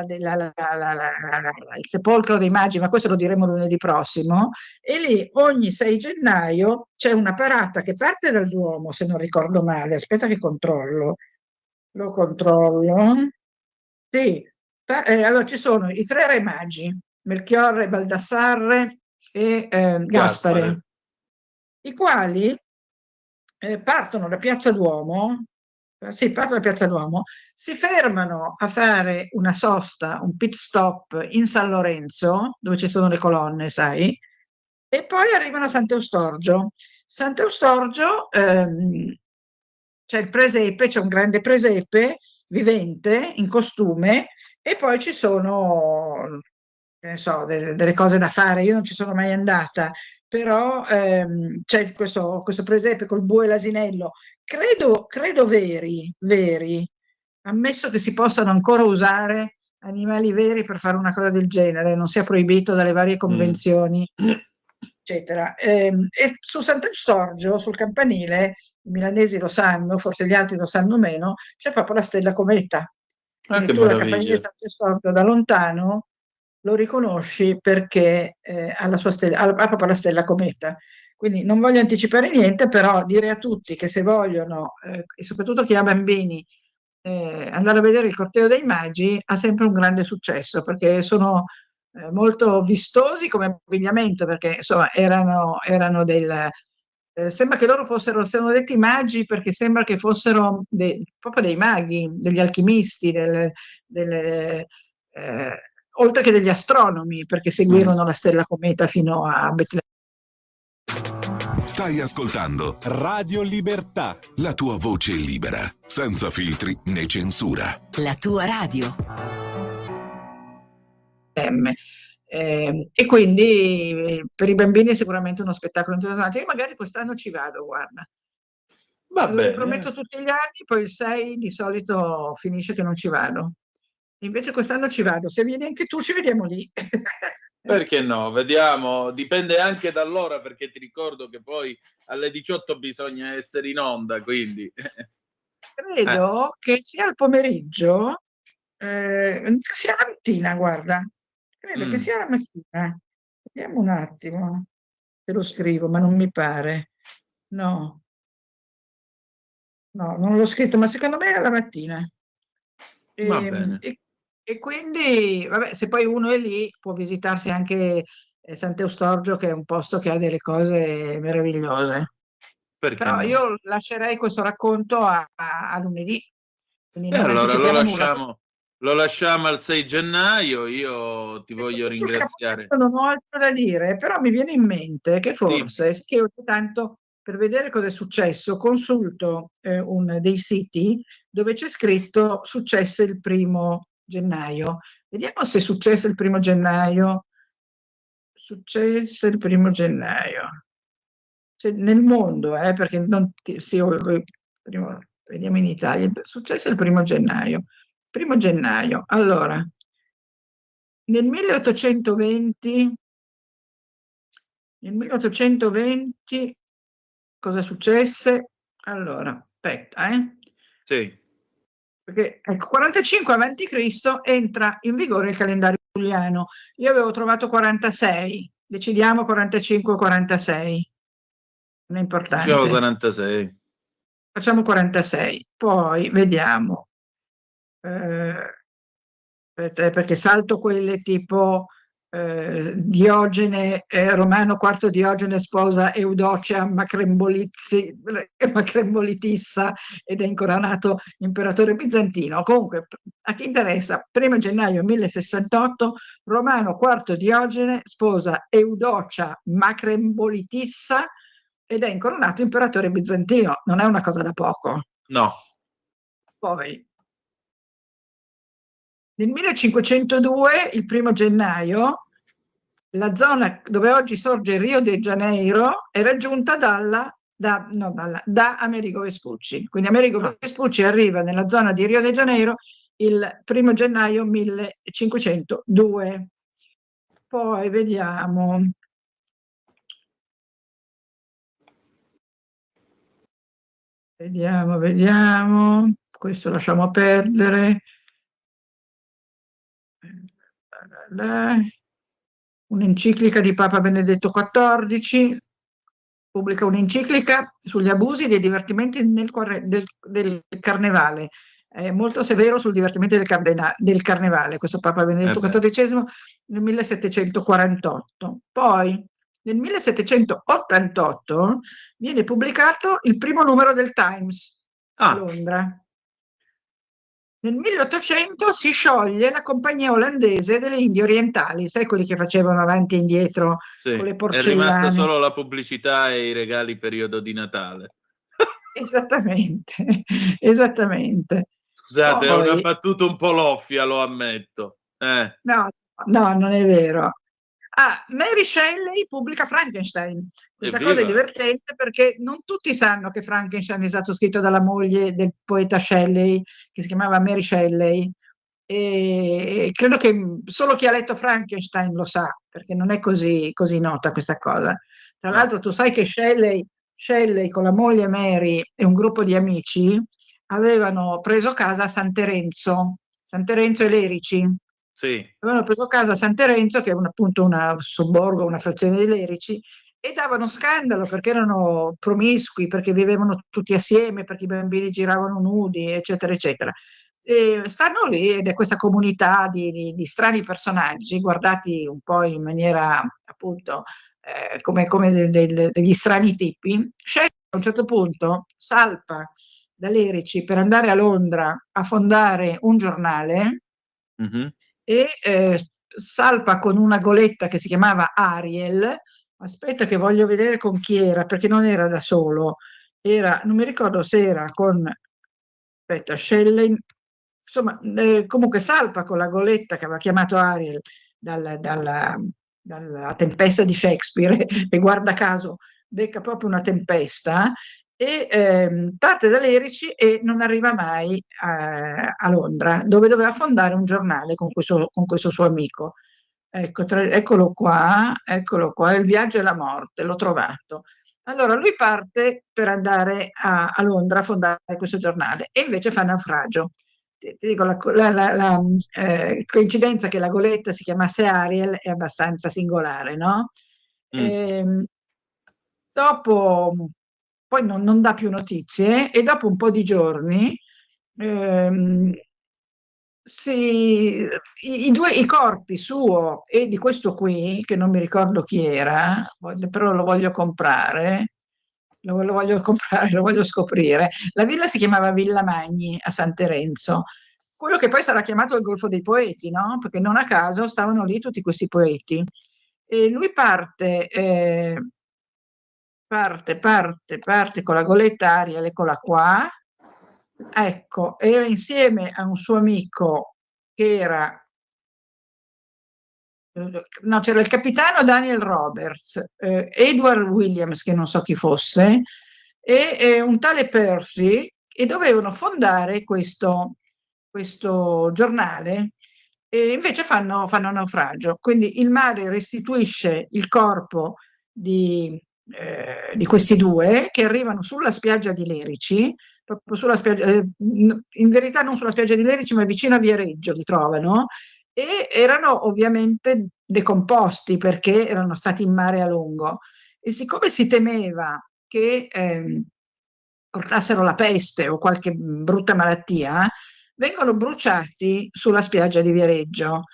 S7: il sepolcro dei Magi, ma questo lo diremo lunedì prossimo, e lì ogni 6 gennaio c'è una parata che parte dal Duomo, se non ricordo male, aspetta che lo controllo. Sì, allora ci sono i 3 re magi, Melchiorre, Baldassarre e Gaspare, i quali partono da Piazza Duomo, partono da Piazza Duomo, si fermano a fare una sosta, un pit stop in San Lorenzo, dove ci sono le colonne, sai, e poi arrivano a Sant'Eustorgio. Sant'Eustorgio c'è il presepe, c'è un grande presepe vivente in costume, e poi ci sono, che ne so, delle cose da fare. Io non ci sono mai andata, però c'è questo presepe col bue e l'asinello, credo veri, ammesso che si possano ancora usare animali veri per fare una cosa del genere, non sia proibito dalle varie convenzioni, eccetera. E su Sant'Eustorgio, sul campanile, i milanesi lo sanno, forse gli altri lo sanno meno, c'è proprio la stella cometa. Quindi
S3: che
S7: tu la campanile di
S3: meraviglia.
S7: Sant'Eustorgio da lontano lo riconosci perché ha proprio la stella cometa. Quindi non voglio anticipare niente, però dire a tutti che se vogliono, e soprattutto chi ha bambini, andare a vedere il corteo dei Magi ha sempre un grande successo, perché sono molto vistosi come abbigliamento, perché insomma erano sembra che loro siano detti magi perché sembra che fossero proprio dei maghi, degli alchimisti, oltre che degli astronomi, perché seguirono la stella cometa fino a Betlemme.
S9: Stai ascoltando
S1: Radio Libertà,
S9: la tua voce libera, senza filtri né censura.
S10: La tua radio.
S7: E quindi per i bambini è sicuramente uno spettacolo interessante. Io magari quest'anno ci vado, guarda.
S3: Va
S7: Lo
S3: bene.
S7: prometto tutti gli anni, poi il 6 di solito finisce che non ci vado. Invece quest'anno ci vado. Se vieni anche tu, ci vediamo lì.
S3: Perché no? Vediamo, dipende anche dall'ora, perché ti ricordo che poi alle 18 bisogna essere in onda, quindi.
S7: Credo che sia il pomeriggio, sia la mattina, guarda. Credo che sia la mattina. Vediamo un attimo. Te lo scrivo, ma non mi pare. No. No, non l'ho scritto, ma secondo me è la mattina.
S3: Va bene.
S7: E quindi, vabbè, se poi uno è lì, può visitarsi anche Sant'Eustorgio, che è un posto che ha delle cose meravigliose.
S3: Perché
S7: Però
S3: no?
S7: io lascerei questo racconto a lunedì. Quindi non
S3: allora
S7: anticipiamo nulla.
S3: lo lasciamo al 6 gennaio, io ti voglio
S7: Sul
S3: ringraziare.
S7: non ho altro da dire, però mi viene in mente che forse, che ogni tanto per vedere cosa è successo, consulto dei siti dove c'è scritto successe il 1° gennaio. Vediamo se è successo il 1° gennaio. Successe il 1° gennaio. Nel mondo, perché non sì, vediamo in Italia. Successo il 1° gennaio. 1° gennaio. Allora, nel 1820 cosa successe? Allora, aspetta,
S3: Sì.
S7: perché ecco, 45 avanti Cristo entra in vigore il calendario giuliano. Io avevo trovato 46, decidiamo 45 o 46. Non è importante.
S3: Diciamo 46.
S7: Facciamo 46, poi vediamo. Perché salto quelle tipo Diogene, Romano IV Diogene sposa Eudocia Macrembolitissa ed è incoronato imperatore bizantino. Comunque, a chi interessa, 1° gennaio 1068, Romano IV Diogene sposa Eudocia Macrembolitissa ed è incoronato imperatore bizantino. Non è una cosa da poco.
S3: No.
S7: Poi, nel 1502, il 1° gennaio, la zona dove oggi sorge Rio de Janeiro è raggiunta da Amerigo Vespucci. Quindi Amerigo Vespucci arriva nella zona di Rio de Janeiro il 1 gennaio 1502. Poi vediamo. Vediamo. Questo lasciamo perdere. Un'enciclica di Papa Benedetto XIV, pubblica un'enciclica sugli abusi dei divertimenti del carnevale. È molto severo sul divertimento del carnevale, questo Papa Benedetto XIV nel 1748. Poi nel 1788 viene pubblicato il primo numero del Times a Londra. Nel 1800 si scioglie la compagnia olandese delle Indie Orientali, sai quelli che facevano avanti e indietro con le
S5: È
S7: porcellane.
S5: rimasta solo la pubblicità e i regali periodo di Natale.
S7: Esattamente, esattamente.
S5: Scusate, è una
S7: Poi,
S5: battuta un po' loffia, lo ammetto.
S7: no, non è vero. Mary Shelley pubblica Frankenstein. Questa cosa è divertente perché non tutti sanno che Frankenstein è stato scritto dalla moglie del poeta Shelley, che si chiamava Mary Shelley. E credo che solo chi ha letto Frankenstein lo sa, perché non è così nota questa cosa. Tra l'altro tu sai che Shelley con la moglie Mary e un gruppo di amici avevano preso casa a San Terenzo e Lerici.
S5: Sì.
S7: Avevano preso casa a San Terenzo, che è appunto un sobborgo, una frazione di Lerici, e davano scandalo perché erano promiscui, perché vivevano tutti assieme, perché i bambini giravano nudi, eccetera, eccetera. E stanno lì ed è questa comunità di strani personaggi, guardati un po' in maniera appunto come degli strani tipi. Shelley a un certo punto salpa da Lerici per andare a Londra a fondare un giornale.
S5: Mm-hmm.
S7: E salpa con una goletta che si chiamava Ariel. Aspetta che voglio vedere con chi era, perché non era da solo, non mi ricordo se era con, aspetta, Shelley, insomma, comunque salpa con la goletta che aveva chiamato Ariel dalla tempesta di Shakespeare e guarda caso becca proprio una tempesta e parte da Lerici e non arriva mai a Londra, dove doveva fondare un giornale con questo suo amico. Ecco, eccolo qua, Il viaggio e la morte, l'ho trovato. Allora lui parte per andare a Londra a fondare questo giornale e invece fa naufragio. Ti dico, la coincidenza che la goletta si chiamasse Ariel è abbastanza singolare, no? Dopo, poi non dà più notizie e dopo un po' di giorni i corpi suo e di questo qui, che non mi ricordo chi era, però lo voglio comprare, lo voglio scoprire. La villa si chiamava Villa Magni a San Terenzo, quello che poi sarà chiamato il Golfo dei Poeti, no? Perché non a caso stavano lì tutti questi poeti. E lui parte con la goletta Ariel, eccola qua. Ecco, era insieme a un suo amico che era, no, c'era il capitano Daniel Roberts, Edward Williams, che non so chi fosse, e un tale Percy, e dovevano fondare questo giornale, e invece fanno naufragio. Quindi il mare restituisce il corpo di questi due che arrivano sulla spiaggia di Lerici, proprio sulla spiaggia, in verità non sulla spiaggia di Lerici, ma vicino a Viareggio li trovano, e erano ovviamente decomposti perché erano stati in mare a lungo. E siccome si temeva che portassero la peste o qualche brutta malattia, vengono bruciati sulla spiaggia di Viareggio.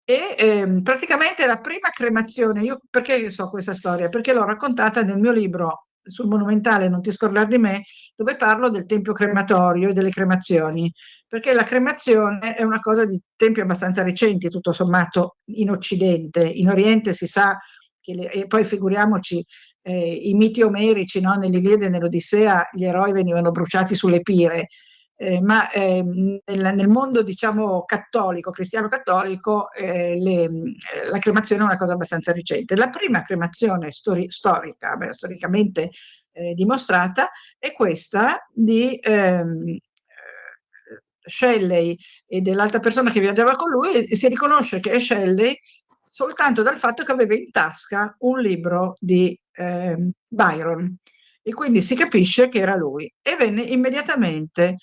S7: E praticamente la prima cremazione, io perché so questa storia? Perché l'ho raccontata nel mio libro sul Monumentale Non ti scordar di me, dove parlo del tempio crematorio e delle cremazioni, perché la cremazione è una cosa di tempi abbastanza recenti, tutto sommato, in Occidente. In Oriente si sa che, e poi figuriamoci, i miti omerici, no? Nell'Iliade e nell'Odissea gli eroi venivano bruciati sulle pire. Ma nel mondo, diciamo, cattolico, cristiano-cattolico, la cremazione è una cosa abbastanza recente. La prima cremazione storica, storicamente dimostrata, è questa di Shelley e dell'altra persona che viaggiava con lui, e si riconosce che è Shelley soltanto dal fatto che aveva in tasca un libro di Byron, e quindi si capisce che era lui, e venne immediatamente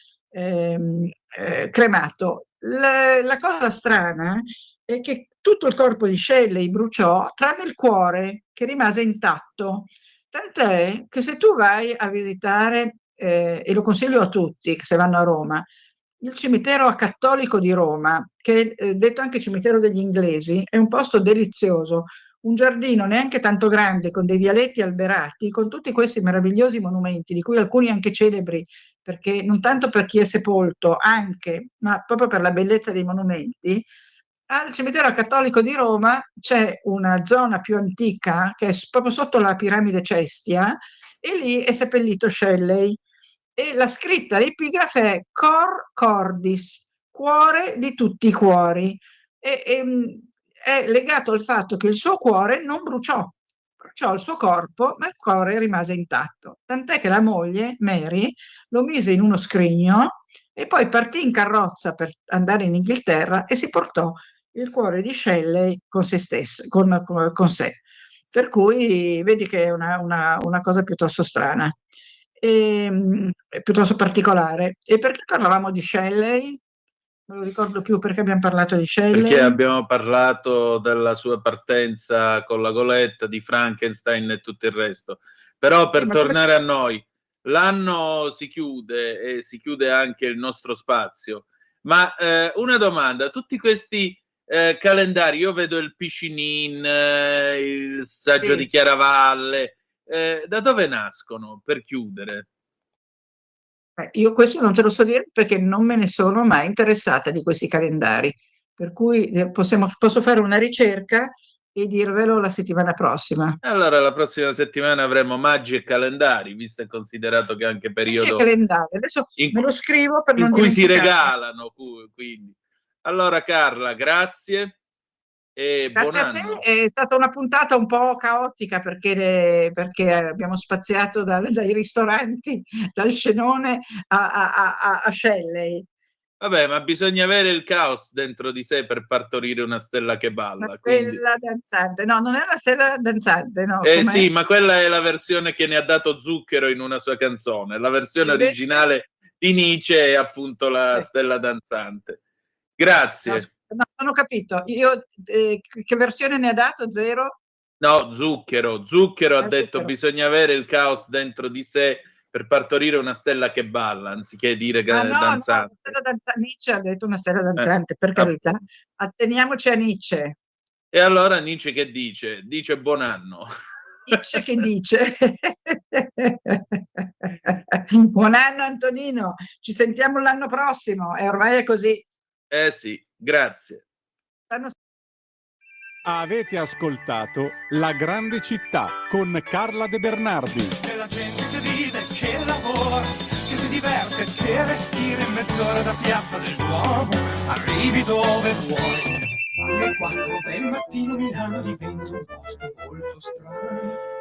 S7: cremato. La cosa strana è che tutto il corpo di Shelley bruciò, tranne il cuore che rimase intatto. Tant'è che se tu vai a visitare, e lo consiglio a tutti che se vanno a Roma, il cimitero cattolico di Roma, che è detto anche cimitero degli inglesi, è un posto delizioso, un giardino neanche tanto grande, con dei vialetti alberati, con tutti questi meravigliosi monumenti, di cui alcuni anche celebri, perché non tanto per chi è sepolto, anche, ma proprio per la bellezza dei monumenti. Al cimitero cattolico di Roma c'è una zona più antica che è proprio sotto la piramide Cestia, e lì è seppellito Shelley. E la scritta, l'epigrafe è Cor Cordis, cuore di tutti i cuori. È legato al fatto che il suo cuore non bruciò il suo corpo, ma il cuore rimase intatto. Tant'è che la moglie, Mary, lo mise in uno scrigno e poi partì in carrozza per andare in Inghilterra e si portò il cuore di Shelley con se stessa, con sé. Per cui vedi che è una cosa piuttosto strana, piuttosto particolare. E perché parlavamo di Shelley? Non lo ricordo più perché abbiamo parlato di
S5: Perché
S7: Shelley.
S5: abbiamo parlato della sua partenza con la goletta, di Frankenstein e tutto il resto. Però per
S7: Ma
S5: tornare a noi, l'anno si chiude e si chiude anche il nostro spazio. Ma una domanda, tutti questi calendari, io vedo il Picinin, il saggio
S7: Sì.
S5: di Chiaravalle, da dove nascono per chiudere?
S7: Io questo non te lo so dire perché non me ne sono mai interessata di questi calendari, per cui posso fare una ricerca e dirvelo la settimana prossima.
S5: Allora, la prossima settimana avremo Maggi e calendari, visto e considerato che è anche
S7: Invece i
S5: periodo
S7: calendari, adesso
S5: in,
S7: me lo scrivo per
S5: in
S7: non
S5: cui si
S7: dimenticarlo.
S5: regalano. Quindi. Allora, Carla, grazie e buon
S7: Grazie a te,
S5: anno.
S7: è stata una puntata un po' caotica perché abbiamo spaziato dai ristoranti, dal cenone a Shelley.
S5: Vabbè, ma bisogna avere il caos dentro di sé per partorire una stella che
S7: Una
S5: balla. Quindi.
S7: stella danzante, no, non è una stella danzante, no,
S5: Eh
S7: com'è?
S5: sì, ma quella è la versione che ne ha dato Zucchero in una sua canzone. La versione
S7: Invece,
S5: originale di Nietzsche è appunto la
S7: eh,
S5: stella danzante.
S7: no,
S5: Grazie.
S7: no, non ho capito. Io, che versione ne ha dato? Zero?
S5: No, Zucchero ha detto
S7: Zucchero.
S5: bisogna avere il caos dentro di sé per partorire una stella che balla, anziché dire
S7: Ah no, no, una
S5: danzante.
S7: stella danzante. Nietzsche ha detto una stella
S5: Eh,
S7: danzante, per carità.
S5: appunto.
S7: Atteniamoci a Nietzsche.
S5: E allora Nietzsche che dice? Dice buon anno.
S7: Nietzsche che dice? Buon anno Antonino, ci sentiamo l'anno prossimo, e ormai è così.
S5: Eh sì, grazie.
S7: L'anno
S1: Avete ascoltato La grande città con Carla De Bernardi.
S8: E la gente che vive, che lavora, che si diverte, che respira in mezz'ora da Piazza del Duomo, arrivi dove vuoi. Alle 4 del mattino Milano diventa un posto molto strano.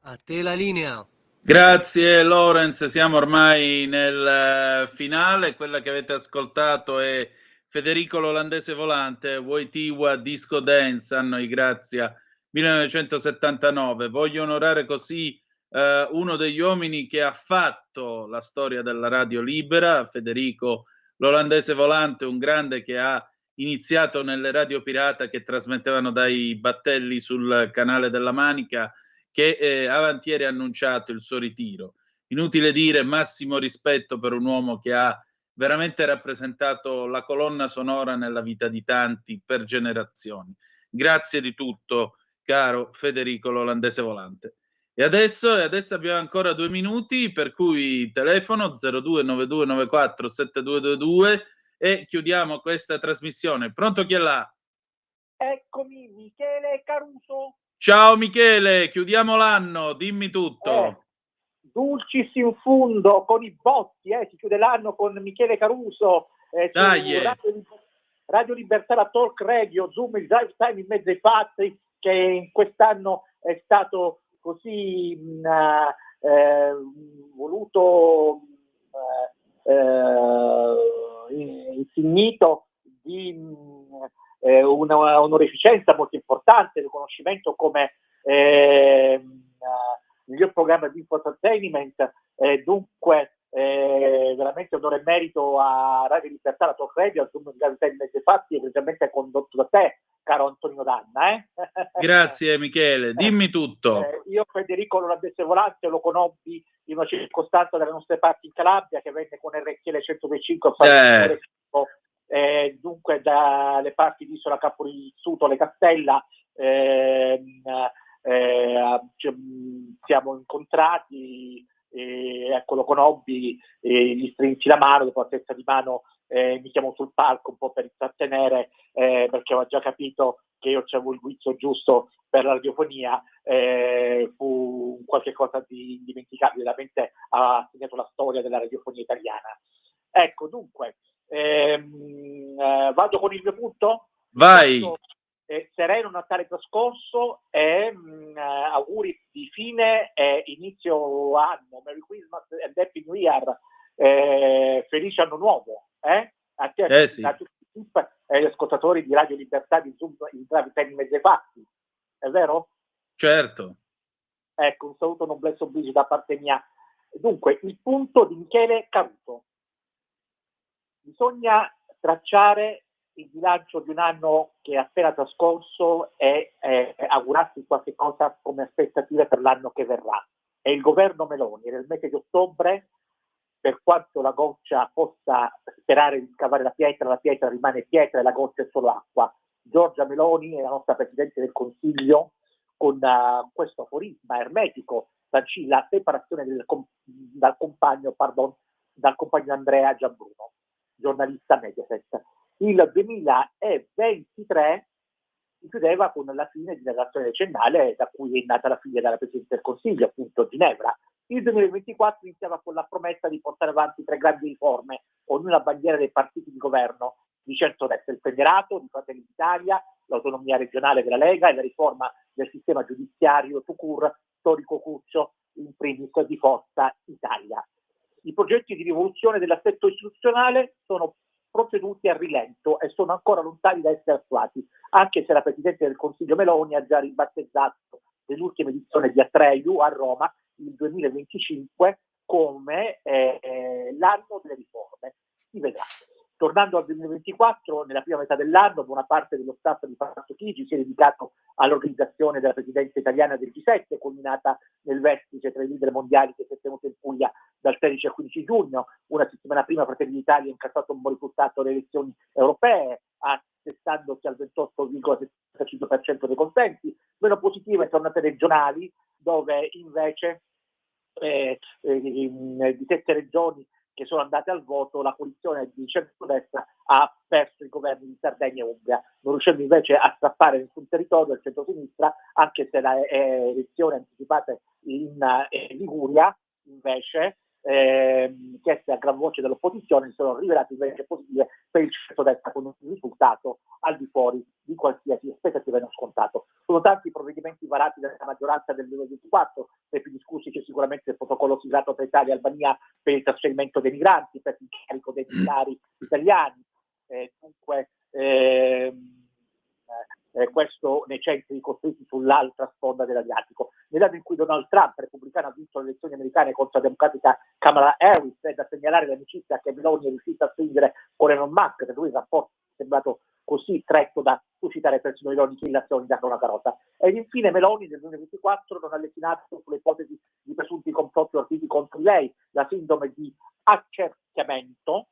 S10: A te la linea.
S5: Grazie Lorenz, siamo ormai nel finale. Quella che avete ascoltato è Federico l'olandese volante, Wojtyła Disco Dance, anno di grazia 1979. Voglio onorare così uno degli uomini che ha fatto la storia della radio libera, Federico l'olandese volante, un grande che ha iniziato nelle radio pirata che trasmettevano dai battelli sul canale della Manica, che avanti ieri ha annunciato il suo ritiro. Inutile dire, massimo rispetto per un uomo che ha veramente rappresentato la colonna sonora nella vita di tanti per generazioni. Grazie di tutto, caro Federico l'olandese volante. E adesso abbiamo ancora 2 minuti, per cui telefono 0292947222 e chiudiamo questa trasmissione. Pronto, chi è là?
S11: Eccomi, Michele Caruso.
S5: Ciao Michele, chiudiamo l'anno, dimmi tutto.
S11: Dulcis in fundo, con i botti, si chiude l'anno con Michele Caruso, su Radio Libertà, la Talk Radio, Zoom, il Drive Time in mezzo ai fatti, che quest'anno è stato così voluto, insignito di una onorificenza molto importante, riconoscimento come miglior programma di infotainment, dunque veramente onore e merito a Radio Libertà, la Talk Radio, al Zoom dei fatti, egregiamente condotto da te, caro Antonino Danna.
S5: Grazie Michele, dimmi tutto.
S11: Io Federico l'olandese volante lo conobbi in una circostanza delle nostre parti in Calabria, che venne con RTL 125 a fare dunque dalle parti di Isola Caporizzuto, Le Castella, siamo incontrati, ecco, lo conobbi, gli strinsi la mano, dopo la testa di mano mi chiamò sul palco un po' per intrattenere, perché aveva già capito che io avevo il guizzo giusto per la radiofonia. Fu qualche cosa di indimenticabile, veramente ha segnato la storia della radiofonia italiana. Ecco, dunque, vado con il mio punto?
S5: Vai!
S11: Sereno Natale trascorso e auguri di fine e inizio anno. Merry Christmas and Happy New Year. Felice anno nuovo a te,
S5: sì.
S11: A tutti e gli ascoltatori di Radio Libertà, di Zoom, in mezzo ai fatti, è vero?
S5: Certo.
S11: Ecco, un saluto noblesse oblige da parte mia. Dunque, il punto di Michele Caruso: bisogna tracciare il bilancio di un anno che è appena trascorso e augurarsi qualche cosa come aspettative per l'anno che verrà. E il governo Meloni nel mese di ottobre, per quanto la goccia possa sperare di scavare la pietra rimane pietra e la goccia è solo acqua. Giorgia Meloni, la nostra Presidente del Consiglio, con questo aforisma ermetico sancì la separazione dal compagno Andrea Gianbruno, giornalista Mediaset. Il 2023 si chiudeva con la fine di una relazione decennale da cui è nata la figlia della Presidente del Consiglio, appunto Ginevra. Il 2024 iniziava con la promessa di portare avanti 3 grandi riforme, ognuna bandiera dei partiti di governo di centrodestra: il premierato di Fratelli d'Italia, l'autonomia regionale della Lega e la riforma del sistema giudiziario tout court, storico Cuccio, in primis di Forza Italia. I progetti di rivoluzione dell'assetto istituzionale sono proceduti a rilento e sono ancora lontani da essere attuati, anche se la Presidente del Consiglio Meloni ha già ribattezzato nell'ultima edizione di Atreju a Roma il 2025 come l'anno delle riforme. Si vedrà. Tornando al 2024, nella prima metà dell'anno, buona parte dello staff di Palazzo Chigi si è dedicato all'organizzazione della presidenza italiana del G7, culminata nel vertice tra i leader mondiali che si è tenuto in Puglia dal 13 al 15 giugno. Una settimana prima Fratelli d'Italia ha incassato un buon risultato alle elezioni europee, attestandosi al 28,75% dei consensi. Meno positive tornate regionali, dove invece di 7 regioni che sono andate al voto, la coalizione di centrodestra ha perso i governi di Sardegna e Umbria, non riuscendo invece a strappare nessun territorio al centro-sinistra, anche se le elezioni anticipate in Liguria invece, chieste a gran voce dall'opposizione, sono rivelate invece positive per il centrodestra, con un risultato al di fuori di qualsiasi aspettativa non scontato. Sono tanti i provvedimenti varati dalla maggioranza del 2024, tra i più discussi c'è sicuramente il protocollo siglato tra Italia e Albania per il trasferimento dei migranti, per l'incarico dei militari italiani. Dunque questo nei centri costruiti sull'altra sponda dell'Adriatico. Nell'anno in cui Donald Trump, repubblicano, ha vinto le elezioni americane contro la democratica Kamala Harris, è da segnalare l'amicizia che Meloni è riuscita a stringere con Elon Musk, per lui il rapporto è sembrato così stretto da suscitare persino ironiche illazioni da una carota. Ed infine Meloni nel 2024 non ha lettinato sulle ipotesi di presunti complotti orditi contro lei, la sindrome di accerchiamento,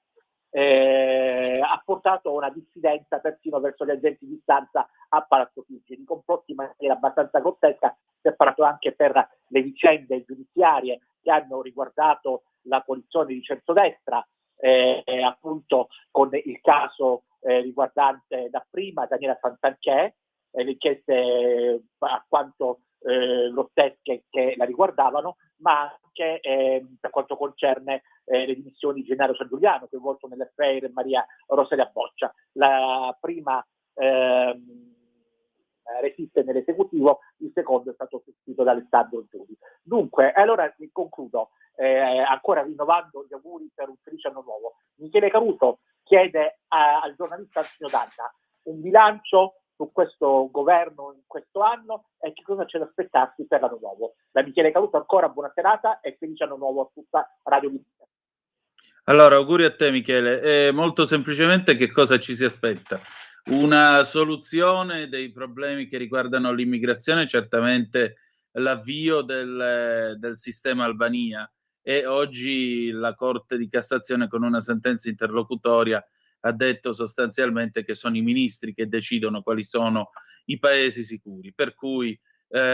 S11: ha portato a una dissidenza persino verso gli agenti di stanza a Palazzo Chigi. Di complotti in maniera abbastanza grottesca si è parlato anche per le vicende giudiziarie che hanno riguardato la coalizione di centrodestra, appunto con il caso riguardante dapprima Daniela Santanchè, le inchieste a quanto grottesche che la riguardavano, ma anche per quanto concerne le dimissioni di Gennaro San Giuliano, coinvolto nell'affaire Maria Rosaria Boccia. La prima resiste nell'esecutivo, il secondo è stato sostituito da Alessandro Giudi. Dunque, allora concludo ancora rinnovando gli auguri per un felice anno nuovo. Michele Caruso chiede al giornalista Antonio Danna un bilancio su questo governo in questo anno e che cosa c'è da aspettarsi per l'anno nuovo. Da Michele Caruso ancora buona serata e felice anno nuovo a tutta Radio Vita.
S5: Allora, auguri a te Michele. Molto semplicemente che cosa ci si aspetta? Una soluzione dei problemi che riguardano l'immigrazione, certamente l'avvio del sistema Albania, e oggi la Corte di Cassazione con una sentenza interlocutoria ha detto sostanzialmente che sono i ministri che decidono quali sono i paesi sicuri, per cui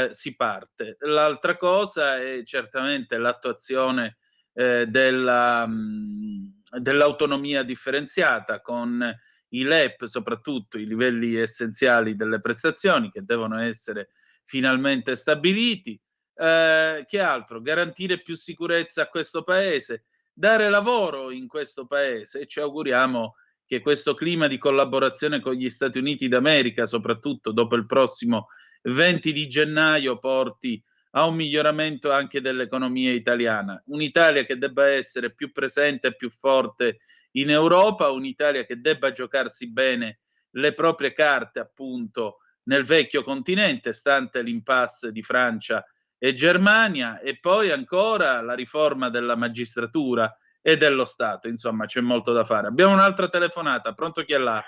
S5: si parte. L'altra cosa è certamente l'attuazione dell'autonomia differenziata con i LEP, soprattutto i livelli essenziali delle prestazioni che devono essere finalmente stabiliti. Che altro? Garantire più sicurezza a questo paese, dare lavoro in questo paese, e ci auguriamo che questo clima di collaborazione con gli Stati Uniti d'America, soprattutto dopo il prossimo 20 di gennaio, porti a un miglioramento anche dell'economia italiana. Un'Italia che debba essere più presente e più forte in Europa, un'Italia che debba giocarsi bene le proprie carte, appunto, nel vecchio continente, stante l'impasse di Francia e Germania, e poi ancora la riforma della magistratura e dello Stato. Insomma, c'è molto da fare. Abbiamo un'altra telefonata. Pronto, chi è là?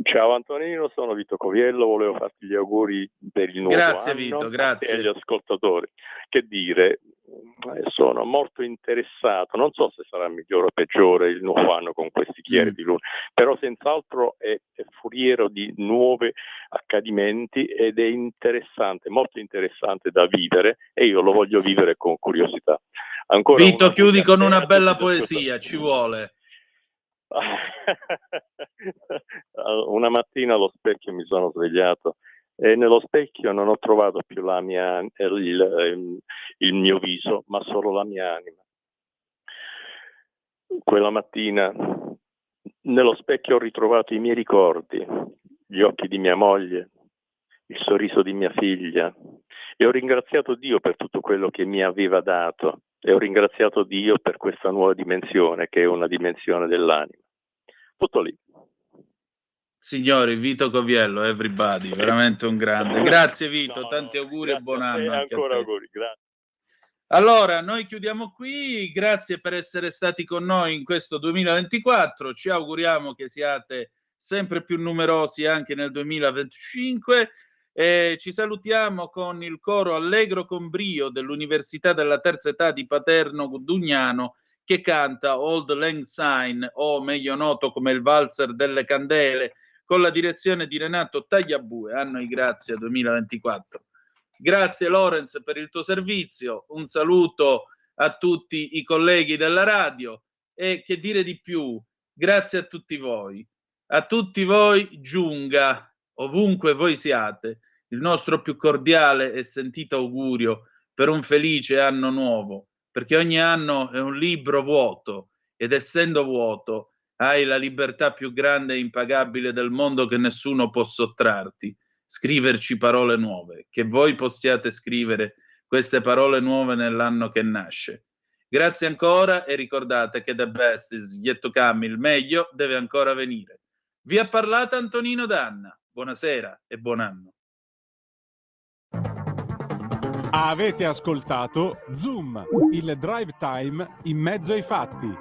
S10: Ciao Antonino, sono Vito Coviello, volevo farti gli auguri per il nuovo
S5: Grazie,
S10: anno.
S5: Vito, grazie.
S10: E agli ascoltatori. Che dire, sono molto interessato, non so se sarà migliore o peggiore il nuovo anno con questi chiari di luna, però senz'altro è foriero di nuovi accadimenti ed è interessante, molto interessante da vivere, e io lo voglio vivere con curiosità. Ancora
S5: Vito, chiudi con una bella poesia, ci vuole.
S10: Una mattina allo specchio mi sono svegliato e nello specchio non ho trovato più il mio viso, ma solo la mia anima. Quella mattina nello specchio ho ritrovato i miei ricordi, gli occhi di mia moglie, il sorriso di mia figlia, e ho ringraziato Dio per tutto quello che mi aveva dato, e ho ringraziato Dio per questa nuova dimensione, che è una dimensione dell'anima. Tutto lì.
S5: Signori, Vito Coviello, everybody, veramente un grande. Grazie Vito, tanti auguri e buon anno.
S10: Ancora auguri, grazie.
S5: Allora, noi chiudiamo qui, grazie per essere stati con noi in questo 2024, ci auguriamo che siate sempre più numerosi anche nel 2025, e ci salutiamo con il coro Allegro con brio dell'Università della Terza Età di Paterno Dugnano, che canta Old Lang Syne, o meglio noto come il Valzer delle Candele, con la direzione di Renato Tagliabue. A noi grazie 2024. Grazie Lorenz per il tuo servizio, un saluto a tutti i colleghi della radio, e che dire di più, grazie a tutti voi. A tutti voi giunga, ovunque voi siate, il nostro più cordiale e sentito augurio per un felice anno nuovo, perché ogni anno è un libro vuoto, ed essendo vuoto hai la libertà più grande e impagabile del mondo che nessuno può sottrarti. scriverci parole nuove, che voi possiate scrivere queste parole nuove nell'anno che nasce. Grazie ancora e ricordate che the best is yet to come, il meglio deve ancora venire. Vi ha parlato Antonino Danna. Buonasera e buon anno.
S1: Avete ascoltato Zoom, il drive time in mezzo ai fatti.